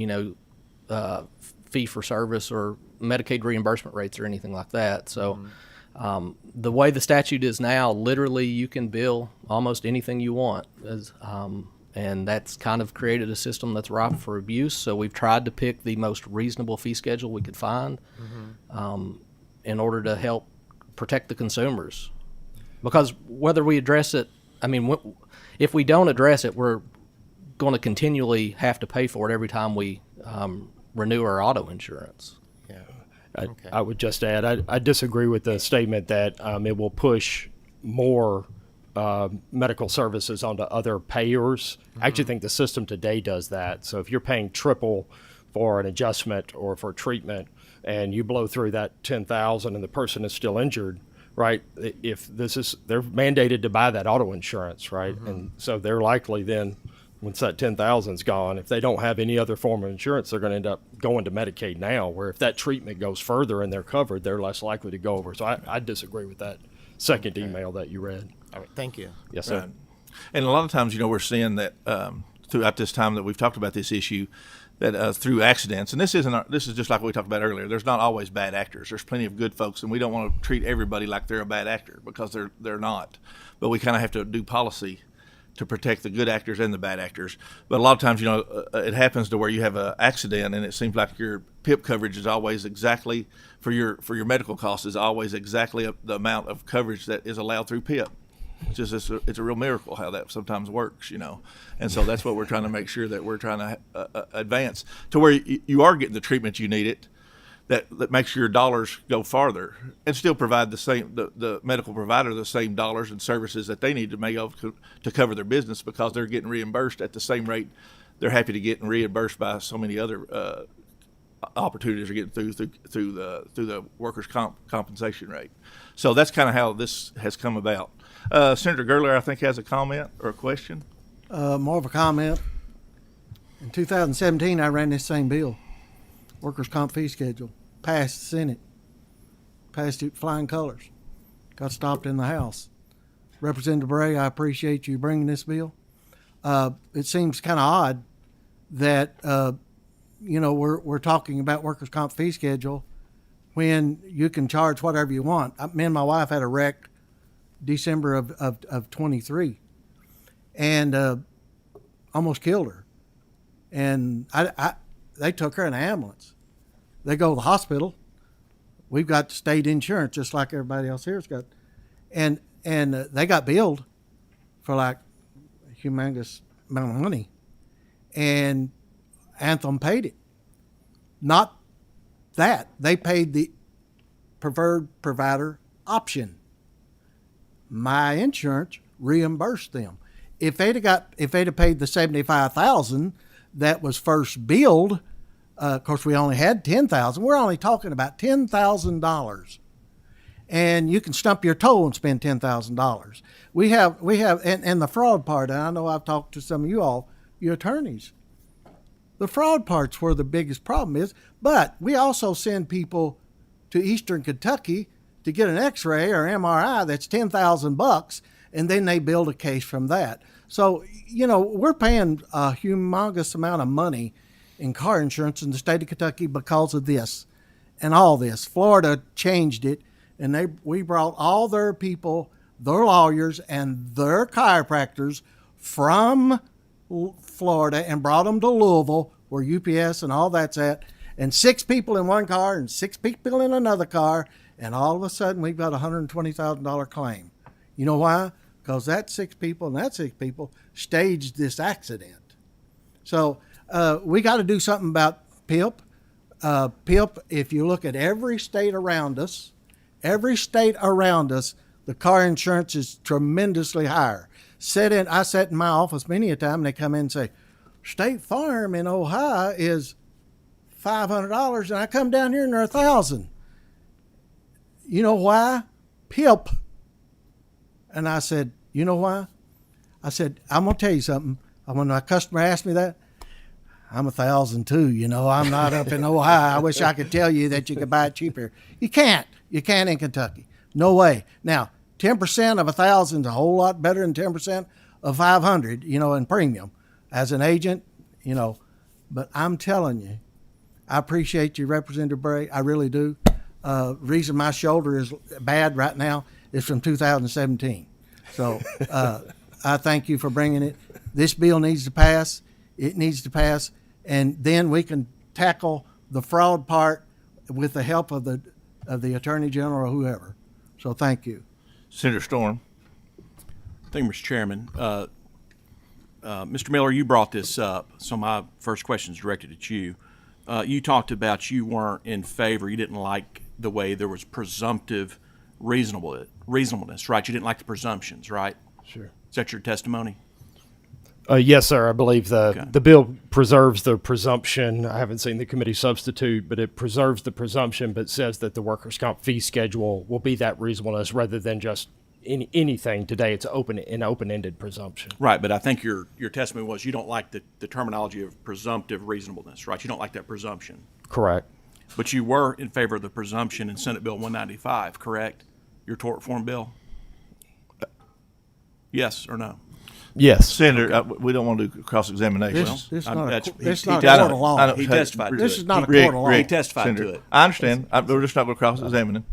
fee for service or Medicaid reimbursement rates or anything like that. So the way the statute is now, literally you can bill almost anything you want, and that's kind of created a system that's ripe for abuse. So we've tried to pick the most reasonable fee schedule we could find. In order to help protect the consumers. Because whether we address it, if we don't address it, we're going to continually have to pay for it every time we renew our auto insurance. Yeah, I would just add, I disagree with the statement that it will push more medical services onto other payers. I actually think the system today does that. So if you're paying triple for an adjustment or for treatment, and you blow through that $10,000 and the person is still injured, right? They're mandated to buy that auto insurance, right? And so they're likely then, once that $10,000 is gone, if they don't have any other form of insurance, they're going to end up going to Medicaid now, where if that treatment goes further and they're covered, they're less likely to go over. So I disagree with that second email that you read. All right, thank you. Yes, sir. Right. And a lot of times, we're seeing that throughout this time that we've talked about this issue, that through accidents, and this is just like we talked about earlier. There's not always bad actors. There's plenty of good folks, and we don't want to treat everybody like they're a bad actor, because they're not. But we kind of have to do policy to protect the good actors and the bad actors. But a lot of times, it happens to where you have an accident, and it seems like your PIP coverage is always exactly for your medical costs is always exactly the amount of coverage that is allowed through PIP. It's a real miracle how that sometimes works, you know. And so that's what we're trying to make sure that we're trying to advance to where you are getting the treatment you need it. That makes your dollars go farther and still provide the medical provider the same dollars and services that they need to make to cover their business, because they're getting reimbursed at the same rate they're happy to get reimbursed by so many other opportunities are getting through the workers' compensation rate. So that's kind of how this has come about. Senator Gerler, I think, has a comment or a question. More of a comment. In 2017, I ran this same bill, workers' comp fee schedule, passed the Senate, passed it flying colors, got stopped in the House. Representative Bray, I appreciate you bringing this bill. It seems kind of odd that we're talking about workers' comp fee schedule when you can charge whatever you want. Me and my wife had a wreck December of 23 and almost killed her. And they took her in an ambulance. They go to the hospital. We've got state insurance just like everybody else here's got. And they got billed for like a humongous amount of money. And Anthem paid it. Not that. They paid the preferred provider option. My insurance reimbursed them. If they'd have paid the $75,000 that was first billed, of course we only had $10,000. We're only talking about $10,000, and you can stump your toe and spend $10,000. We have, and the fraud part. And I know I've talked to some of you all, you attorneys. The fraud part's where the biggest problem is. But we also send people to Eastern Kentucky to get an X-ray or MRI that's $10,000, and then they build a case from that. So, we're paying a humongous amount of money in car insurance in the state of Kentucky because of this and all this. Florida changed it, and we brought all their people, their lawyers, and their chiropractors from Florida and brought them to Louisville, where UPS and all that's at, and 6 people in one car and 6 people in another car, and all of a sudden we've got a $120,000 claim. You know why? Because that 6 people and that 6 people staged this accident. So we got to do something about PIP. PIP, if you look at every state around us, the car insurance is tremendously higher. I sat in my office many a time, and they come in and say, State Farm in Ohio is $500, and I come down here and they're $1,000. You know why? PIP. And I said, you know why? I said, I'm going to tell you something. When my customer asked me that, I'm $1,000 too. I'm not up in Ohio. I wish I could tell you that you could buy it cheaper. You can't. You can't in Kentucky. No way. Now, 10% of $1,000 is a whole lot better than 10% of $500, in premium. As an agent, but I'm telling you, I appreciate you, Representative Bray. I really do. Reason my shoulder is bad right now is from 2017. So I thank you for bringing it. This bill needs to pass. It needs to pass. And then we can tackle the fraud part with the help of the Attorney General or whoever. So thank you. Senator Storm. Thank you, Mr. Chairman. Mr. Miller, you brought this up, so my first question is directed at you. You talked about you weren't in favor, you didn't like the way there was presumptive reasonableness, right? You didn't like the presumptions, right? Sure. Is that your testimony? Yes, sir. I believe the bill preserves the presumption. I haven't seen the committee substitute, but it preserves the presumption, but says that the workers' comp fee schedule will be that reasonableness rather than just anything today. It's an open-ended presumption. Right, but I think your testimony was you don't like the terminology of presumptive reasonableness, right? You don't like that presumption. Correct. But you were in favor of the presumption in Senate Bill 195, correct? Your tort reform bill? Yes or no? Yes. Senator, we don't want to do cross-examination. This is not a he court of law. He testified to it. This is not a court of law. He testified to it. I understand. We're just not going to cross-examine him.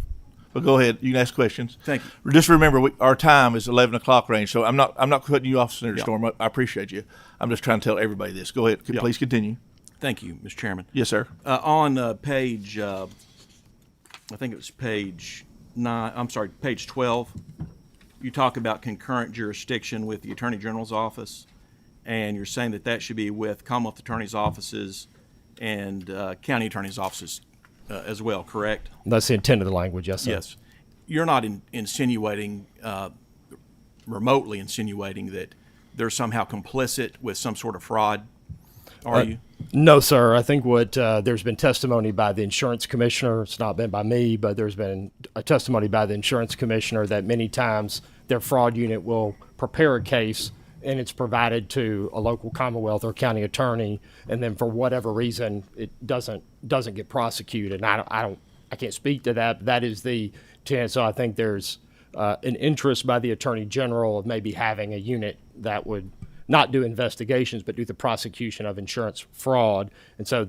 But go ahead. You can ask questions. Thank you. Just remember, our time is 11 o'clock range, so I'm not cutting you off, Senator Storm. I appreciate you. I'm just trying to tell everybody this. Go ahead. Please continue. Thank you, Mr. Chairman. Yes, sir. On page, I think it was page 9. I'm sorry, page 12 you talk about concurrent jurisdiction with the Attorney General's office, and you're saying that that should be with Commonwealth Attorney's offices and county attorney's offices as well, correct? That's the intent of the language, yes, sir. Yes. You're not insinuating, remotely insinuating that they're somehow complicit with some sort of fraud, are you? No, sir. I think what there's been testimony by the insurance commissioner. It's not been by me, but there's been a testimony by the insurance commissioner that many times their fraud unit will prepare a case and it's provided to a local Commonwealth or county attorney, and then for whatever reason it doesn't get prosecuted. And I can't speak to that. But that is the intent. So I think there's an interest by the Attorney General of maybe having a unit that would not do investigations, but do the prosecution of insurance fraud. And so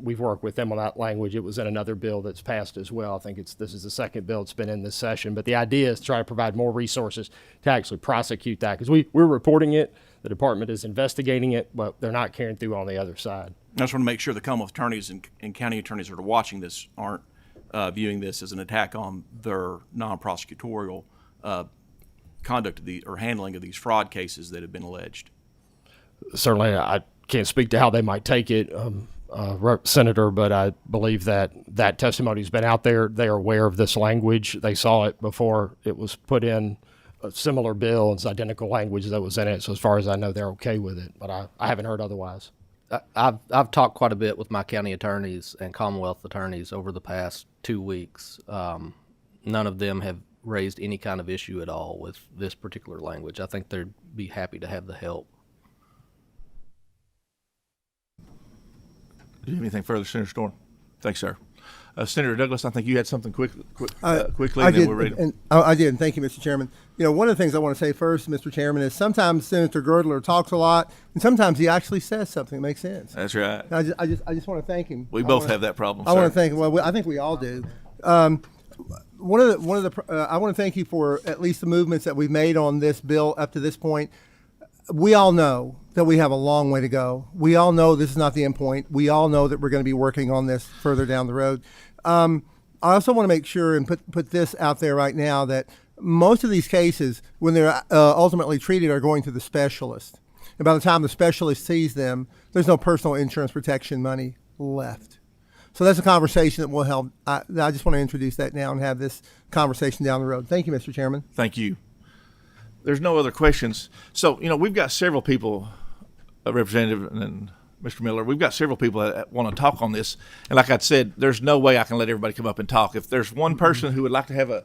we've worked with them on that language. It was in another bill that's passed as well. I think this is the second bill that's been in this session. But the idea is to try to provide more resources to actually prosecute that, because we're reporting it, the department is investigating it, but they're not carrying through on the other side. I just want to make sure the Commonwealth attorneys and county attorneys that are watching this aren't viewing this as an attack on their non-prosecutorial conduct or handling of these fraud cases that have been alleged. Certainly, I can't speak to how they might take it, Senator, but I believe that testimony has been out there. They are aware of this language. They saw it before it was put in a similar bill. It's identical language that was in it. So as far as I know, they're okay with it, but I haven't heard otherwise. I've talked quite a bit with my county attorneys and Commonwealth attorneys over the past 2 weeks. None of them have raised any kind of issue at all with this particular language. I think they'd be happy to have the help. Do you have anything further, Senator Storm? Thanks, sir. Senator Douglas, I think you had something quickly. I And then did, we're ready. I did. And thank you, Mr. Chairman. You know, one of the things I want to say first, Mr. Chairman, is sometimes Senator Girdler talks a lot, and sometimes he actually says something that makes sense. That's right. And I just want to thank him. We both have that problem, I want sir. to thank him. Well, I think we all do. I want to thank you for at least the movements that we've made on this bill up to this point. We all know that we have a long way to go. We all know this is not the end point. We all know that we're going to be working on this further down the road. I also want to make sure and put this out there right now that most of these cases, when they're ultimately treated, are going to the specialist. And by the time the specialist sees them, there's no personal insurance protection money left. So that's a conversation that will help. I just want to introduce that now and have this conversation down the road. Thank you, Mr. Chairman. Thank you. There's no other questions. So, we've got several people, Representative and Mr. Miller, we've got several people that want to talk on this. And like I said, there's no way I can let everybody come up and talk. If there's one person who would like to have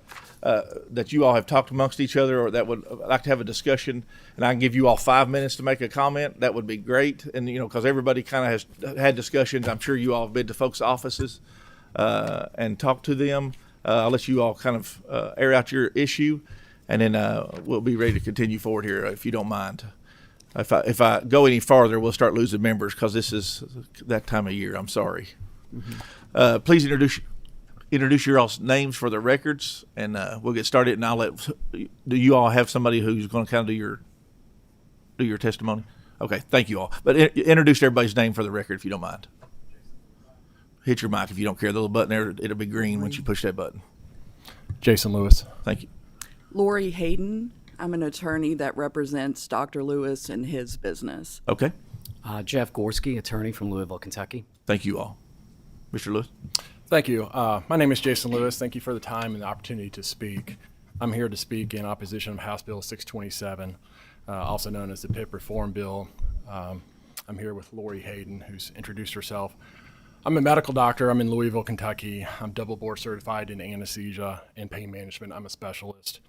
that you all have talked amongst each other, or that would like to have a discussion, and I can give you all 5 minutes to make a comment, that would be great. And, because everybody kind of has had discussions. I'm sure you all have been to folks' offices and talked to them. I'll let you all kind of air out your issue, and then we'll be ready to continue forward here, if you don't mind. If I go any farther, we'll start losing members because this is that time of year. I'm sorry. Mm-hmm. Please introduce your all's names for the records, and we'll get started. And do you all have somebody who's going to kind of do your testimony? Okay, thank you all. But introduce everybody's name for the record, if you don't mind. Hit your mic if you don't care. The little button there, it'll be green once you push that button. Jason Lewis. Thank you. Lori Hayden. I'm an attorney that represents Dr. Lewis and his business. Okay. Jeff Gorski, attorney from Louisville, Kentucky. Thank you all. Mr. Lewis. Thank you. My name is Jason Lewis. Thank you for the time and the opportunity to speak. I'm here to speak in opposition of House Bill 627, also known as the PIP Reform Bill. I'm here with Lori Hayden, who's introduced herself. I'm a medical doctor. I'm in Louisville, Kentucky. I'm double board certified in anesthesia and pain management. I'm a specialist.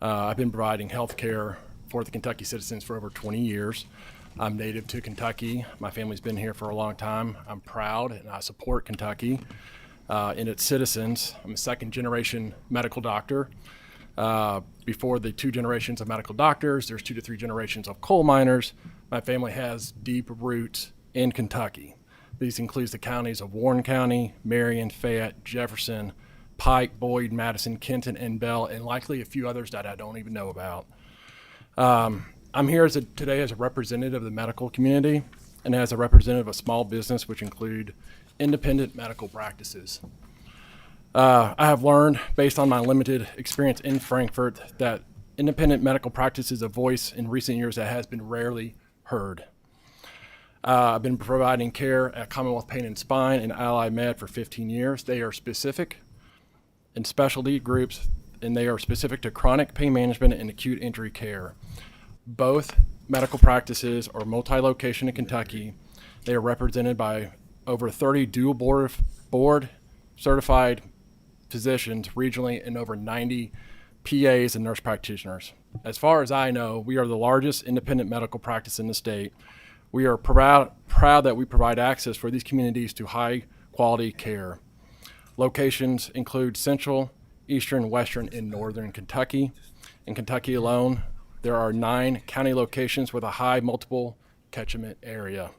I've been providing health care for the Kentucky citizens for over 20 years. I'm native to Kentucky. My family's been here for a long time. I'm proud and I support Kentucky and its citizens. I'm a second generation medical doctor. Before the 2 generations of medical doctors, there's 2 to 3 generations of coal miners. My family has deep roots in Kentucky. These includes the counties of Warren County, Marion, Fayette, Jefferson, Pike, Boyd, Madison, Kenton, and Bell, and likely a few others that I don't even know about. I'm here today as a representative of the medical community and as a representative of small business, which include independent medical practices. I have learned, based on my limited experience in Frankfort, that independent medical practice is a voice in recent years that has been rarely heard. I've been providing care at Commonwealth Pain and Spine and Ally Med for 15 years. They are specific in specialty groups, and they are specific to chronic pain management and acute injury care. Both medical practices are multi-location in Kentucky. They are represented by over 30 dual board certified physicians regionally and over 90 PAs and nurse practitioners. As far as I know, we are the largest independent medical practice in the state. We are proud that we provide access for these communities to high quality care. Locations include central, eastern, western, and northern Kentucky. In Kentucky alone, there are 9 county locations with a high multiple catchment area.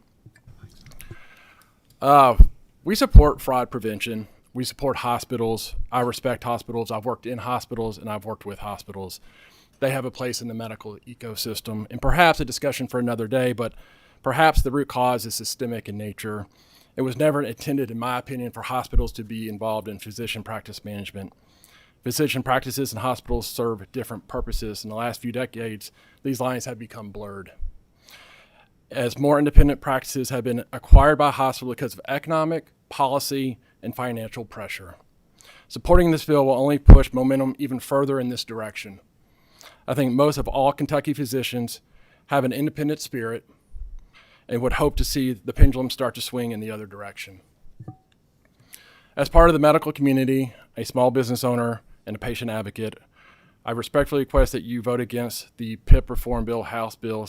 We support fraud prevention. We support hospitals. I respect hospitals. I've worked in hospitals and I've worked with hospitals. They have a place in the medical ecosystem, and perhaps a discussion for another day, but perhaps the root cause is systemic in nature. It was never intended, in my opinion, for hospitals to be involved in physician practice management. Physician practices and hospitals serve different purposes. In the last few decades, these lines have become blurred. As more independent practices have been acquired by hospitals because of economic, policy, and financial pressure. Supporting this bill will only push momentum even further in this direction. I think most of all Kentucky physicians have an independent spirit and would hope to see the pendulum start to swing in the other direction. As part of the medical community, a small business owner, and a patient advocate, I respectfully request that you vote against the PIP Reform Bill, House Bill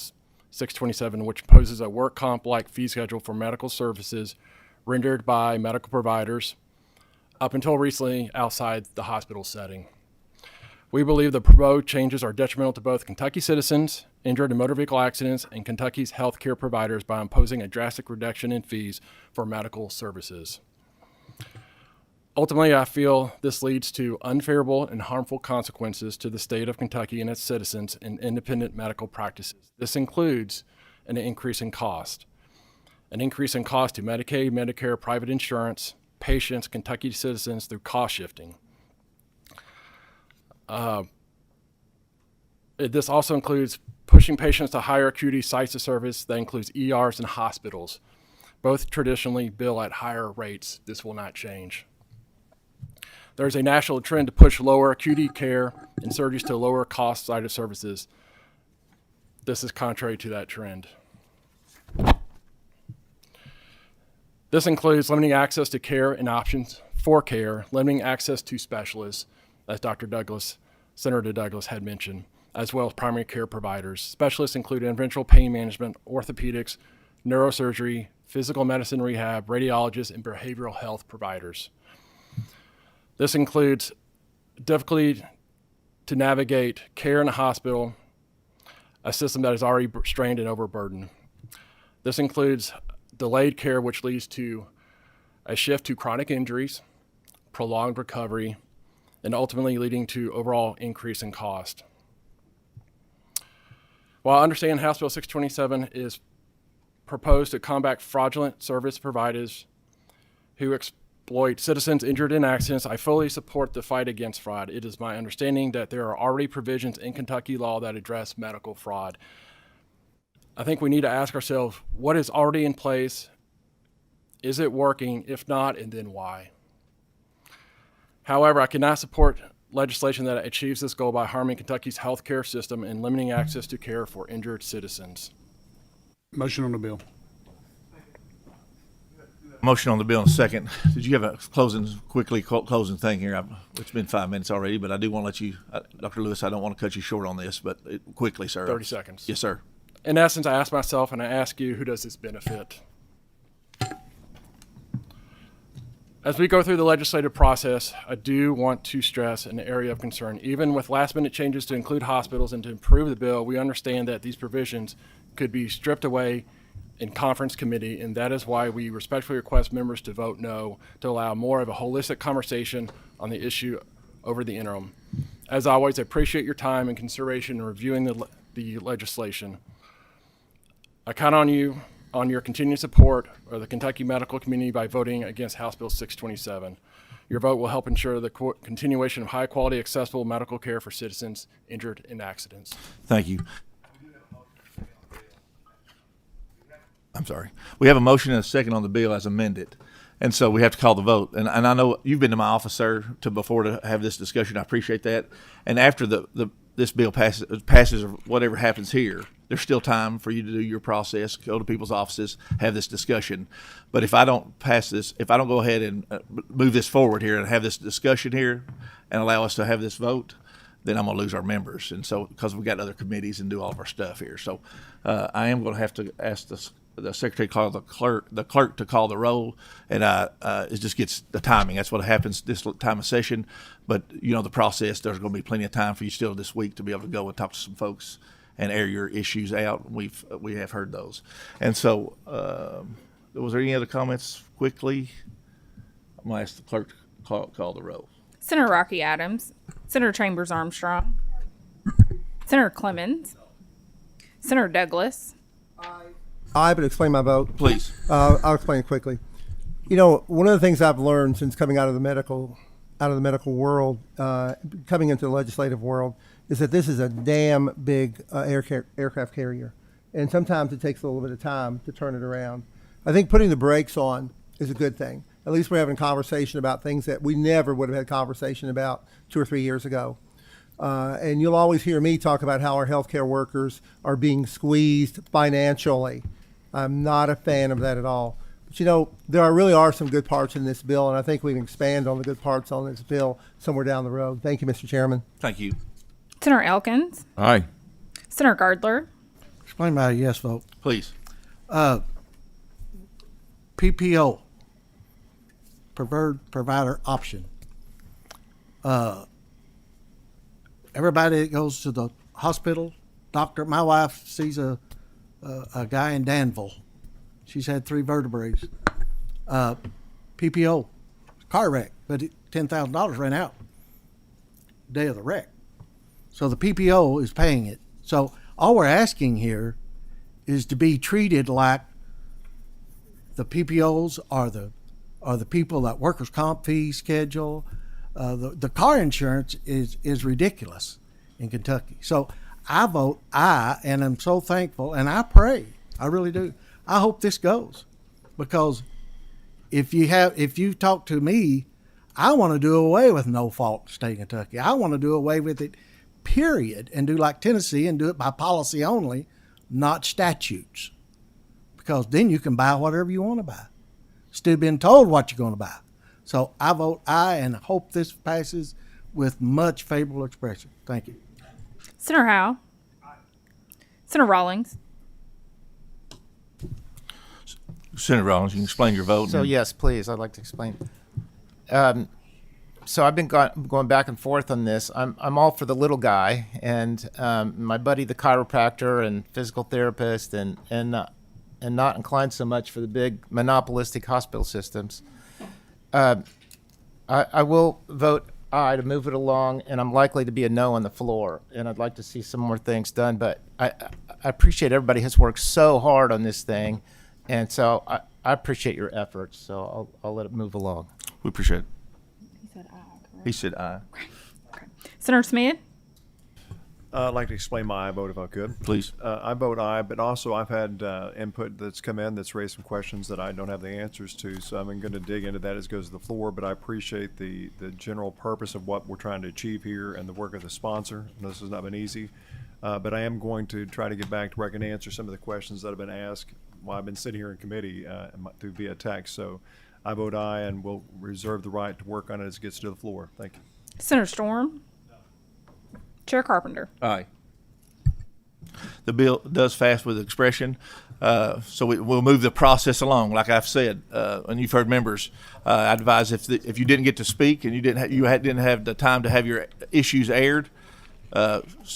627, which imposes a work comp-like fee schedule for medical services rendered by medical providers, up until recently outside the hospital setting. We believe the proposed changes are detrimental to both Kentucky citizens injured in motor vehicle accidents and Kentucky's healthcare providers by imposing a drastic reduction in fees for medical services. Ultimately, I feel this leads to unfavorable and harmful consequences to the state of Kentucky and its citizens in independent medical practices. This includes an increase in cost to Medicaid, Medicare, private insurance, patients, Kentucky citizens through cost shifting. This also includes pushing patients to higher acuity sites of service. That includes ERs and hospitals. Both traditionally bill at higher rates. This will not change. There's a national trend to push lower acuity care and surgeries to lower cost site of services. This is contrary to that trend. This includes limiting access to care and options for care, limiting access to specialists, as Senator Douglas had mentioned, as well as primary care providers. Specialists include interventional pain management, orthopedics, neurosurgery, physical medicine rehab, radiologists, and behavioral health providers. This includes difficulty to navigate care in a hospital, a system that is already strained and overburdened. This includes delayed care, which leads to a shift to chronic injuries, prolonged recovery, and ultimately leading to overall increase in cost. While I understand House Bill 627 is proposed to combat fraudulent service providers who exploit citizens injured in accidents, I fully support the fight against fraud. It is my understanding that there are already provisions in Kentucky law that address medical fraud. I think we need to ask ourselves, what is already in place? Is it working? If not, and then why? However, I cannot support legislation that achieves this goal by harming Kentucky's healthcare system and limiting access to care for injured citizens. Motion on the bill. Motion on the bill in a second. Did you have a closing thing here? It's been 5 minutes already, but I do want to let you, Dr. Lewis, I don't want to cut you short on this, but quickly, sir. 30 seconds. Yes, sir. In essence, I ask myself and I ask you, who does this benefit? As we go through the legislative process, I do want to stress an area of concern. Even with last-minute changes to include hospitals and to improve the bill, we understand that these provisions could be stripped away in conference committee, and that is why we respectfully request members to vote no to allow more of a holistic conversation on the issue over the interim. As always, I appreciate your time and consideration in reviewing the legislation. I count on you on your continued support of the Kentucky medical community by voting against House Bill 627. Your vote will help ensure the continuation of high-quality, accessible medical care for citizens injured in accidents. Thank you. I'm sorry. We have a motion and a second on the bill as amended. And so we have to call the vote. And I know you've been to my office, sir, before to have this discussion. I appreciate that. And after this bill passes or whatever happens here, there's still time for you to do your process, go to people's offices, have this discussion. But if I don't pass this, if I don't go ahead and move this forward here and have this discussion here and allow us to have this vote, then I'm going to lose our members. And so, because we've got other committees and do all of our stuff here. So I am going to have to ask the secretary to call the clerk to call the roll, and it just gets the timing. That's what happens this time of session. But you know the process. There's going to be plenty of time for you still this week to be able to go and talk to some folks and air your issues out. We have heard those. And so, was there any other comments quickly? I'm going to ask the clerk to call the roll. Senator Rocky Adams, Senator Chambers Armstrong, Senator Clemens, Senator Douglas. I would explain my vote. Please. I'll explain it quickly. You know, one of the things I've learned since coming out of the medical world, coming into the legislative world, is that this is a damn big aircraft carrier, and sometimes it takes a little bit of time to turn it around. I think putting the brakes on is a good thing. At least we're having a conversation about things that we never would have had conversation about 2 or 3 years ago. And you'll always hear me talk about how our healthcare workers are being squeezed financially. I'm not a fan of that at all. But you know, there really are some good parts in this bill, and I think we can expand on the good parts on this bill somewhere down the road. Thank you, Mr. Chairman. Thank you. Senator Elkins. Aye. Senator Gardler. Explain my yes vote. Please. PPO, preferred provider option. Everybody that goes to the hospital, doctor, my wife sees a guy in Danville. She's had 3 vertebrae. PPO, car wreck, but $10,000 ran out day of the wreck. So the PPO is paying it. So all we're asking here is to be treated like the PPOs are the people that workers' comp fee schedule. The car insurance is ridiculous in Kentucky. So I vote aye, and I'm so thankful, and I pray, I really do. I hope this goes, because if you talk to me, I want to do away with no fault state of Kentucky. I want to do away with it, period, and do like Tennessee and do it by policy only, not statutes, because then you can buy whatever you want to buy, still being told what you're going to buy. So I vote aye and hope this passes with much favorable expression. Thank you. Senator Howe. Senator Rawlings. Senator Rawlings, you can explain your vote. So yes, please, I'd like to explain. So I've been going back and forth on this. I'm all for the little guy, and my buddy, the chiropractor and physical therapist, and not inclined so much for the big monopolistic hospital systems. I will vote aye to move it along, and I'm likely to be a no on the floor, and I'd like to see some more things done. But I appreciate everybody has worked so hard on this thing, and so I appreciate your efforts. So I'll let it move along. We appreciate it. He said aye, correct? He said aye. Okay. Senator Smith. I'd like to explain my aye vote if I could. Please. I vote aye, but also I've had input that's come in that's raised some questions that I don't have the answers to, so I'm going to dig into that as it goes to the floor, but I appreciate the general purpose of what we're trying to achieve here and the work of the sponsor. This has not been easy, but I am going to try to get back to where I can answer some of the questions that have been asked while I've been sitting here in committee through via text. So I vote aye, and we'll reserve the right to work on it as it gets to the floor. Thank you. Senator Storm. Chair Carpenter. Aye. The bill does pass with expression, so we'll move the process along. Like I've said, and you've heard members, I advise if you didn't get to speak and you didn't have the time to have your issues aired,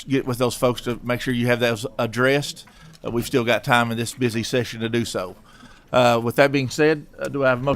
get with those folks to make sure you have those addressed. We've still got time in this busy session to do so. With that being said, do I have a motion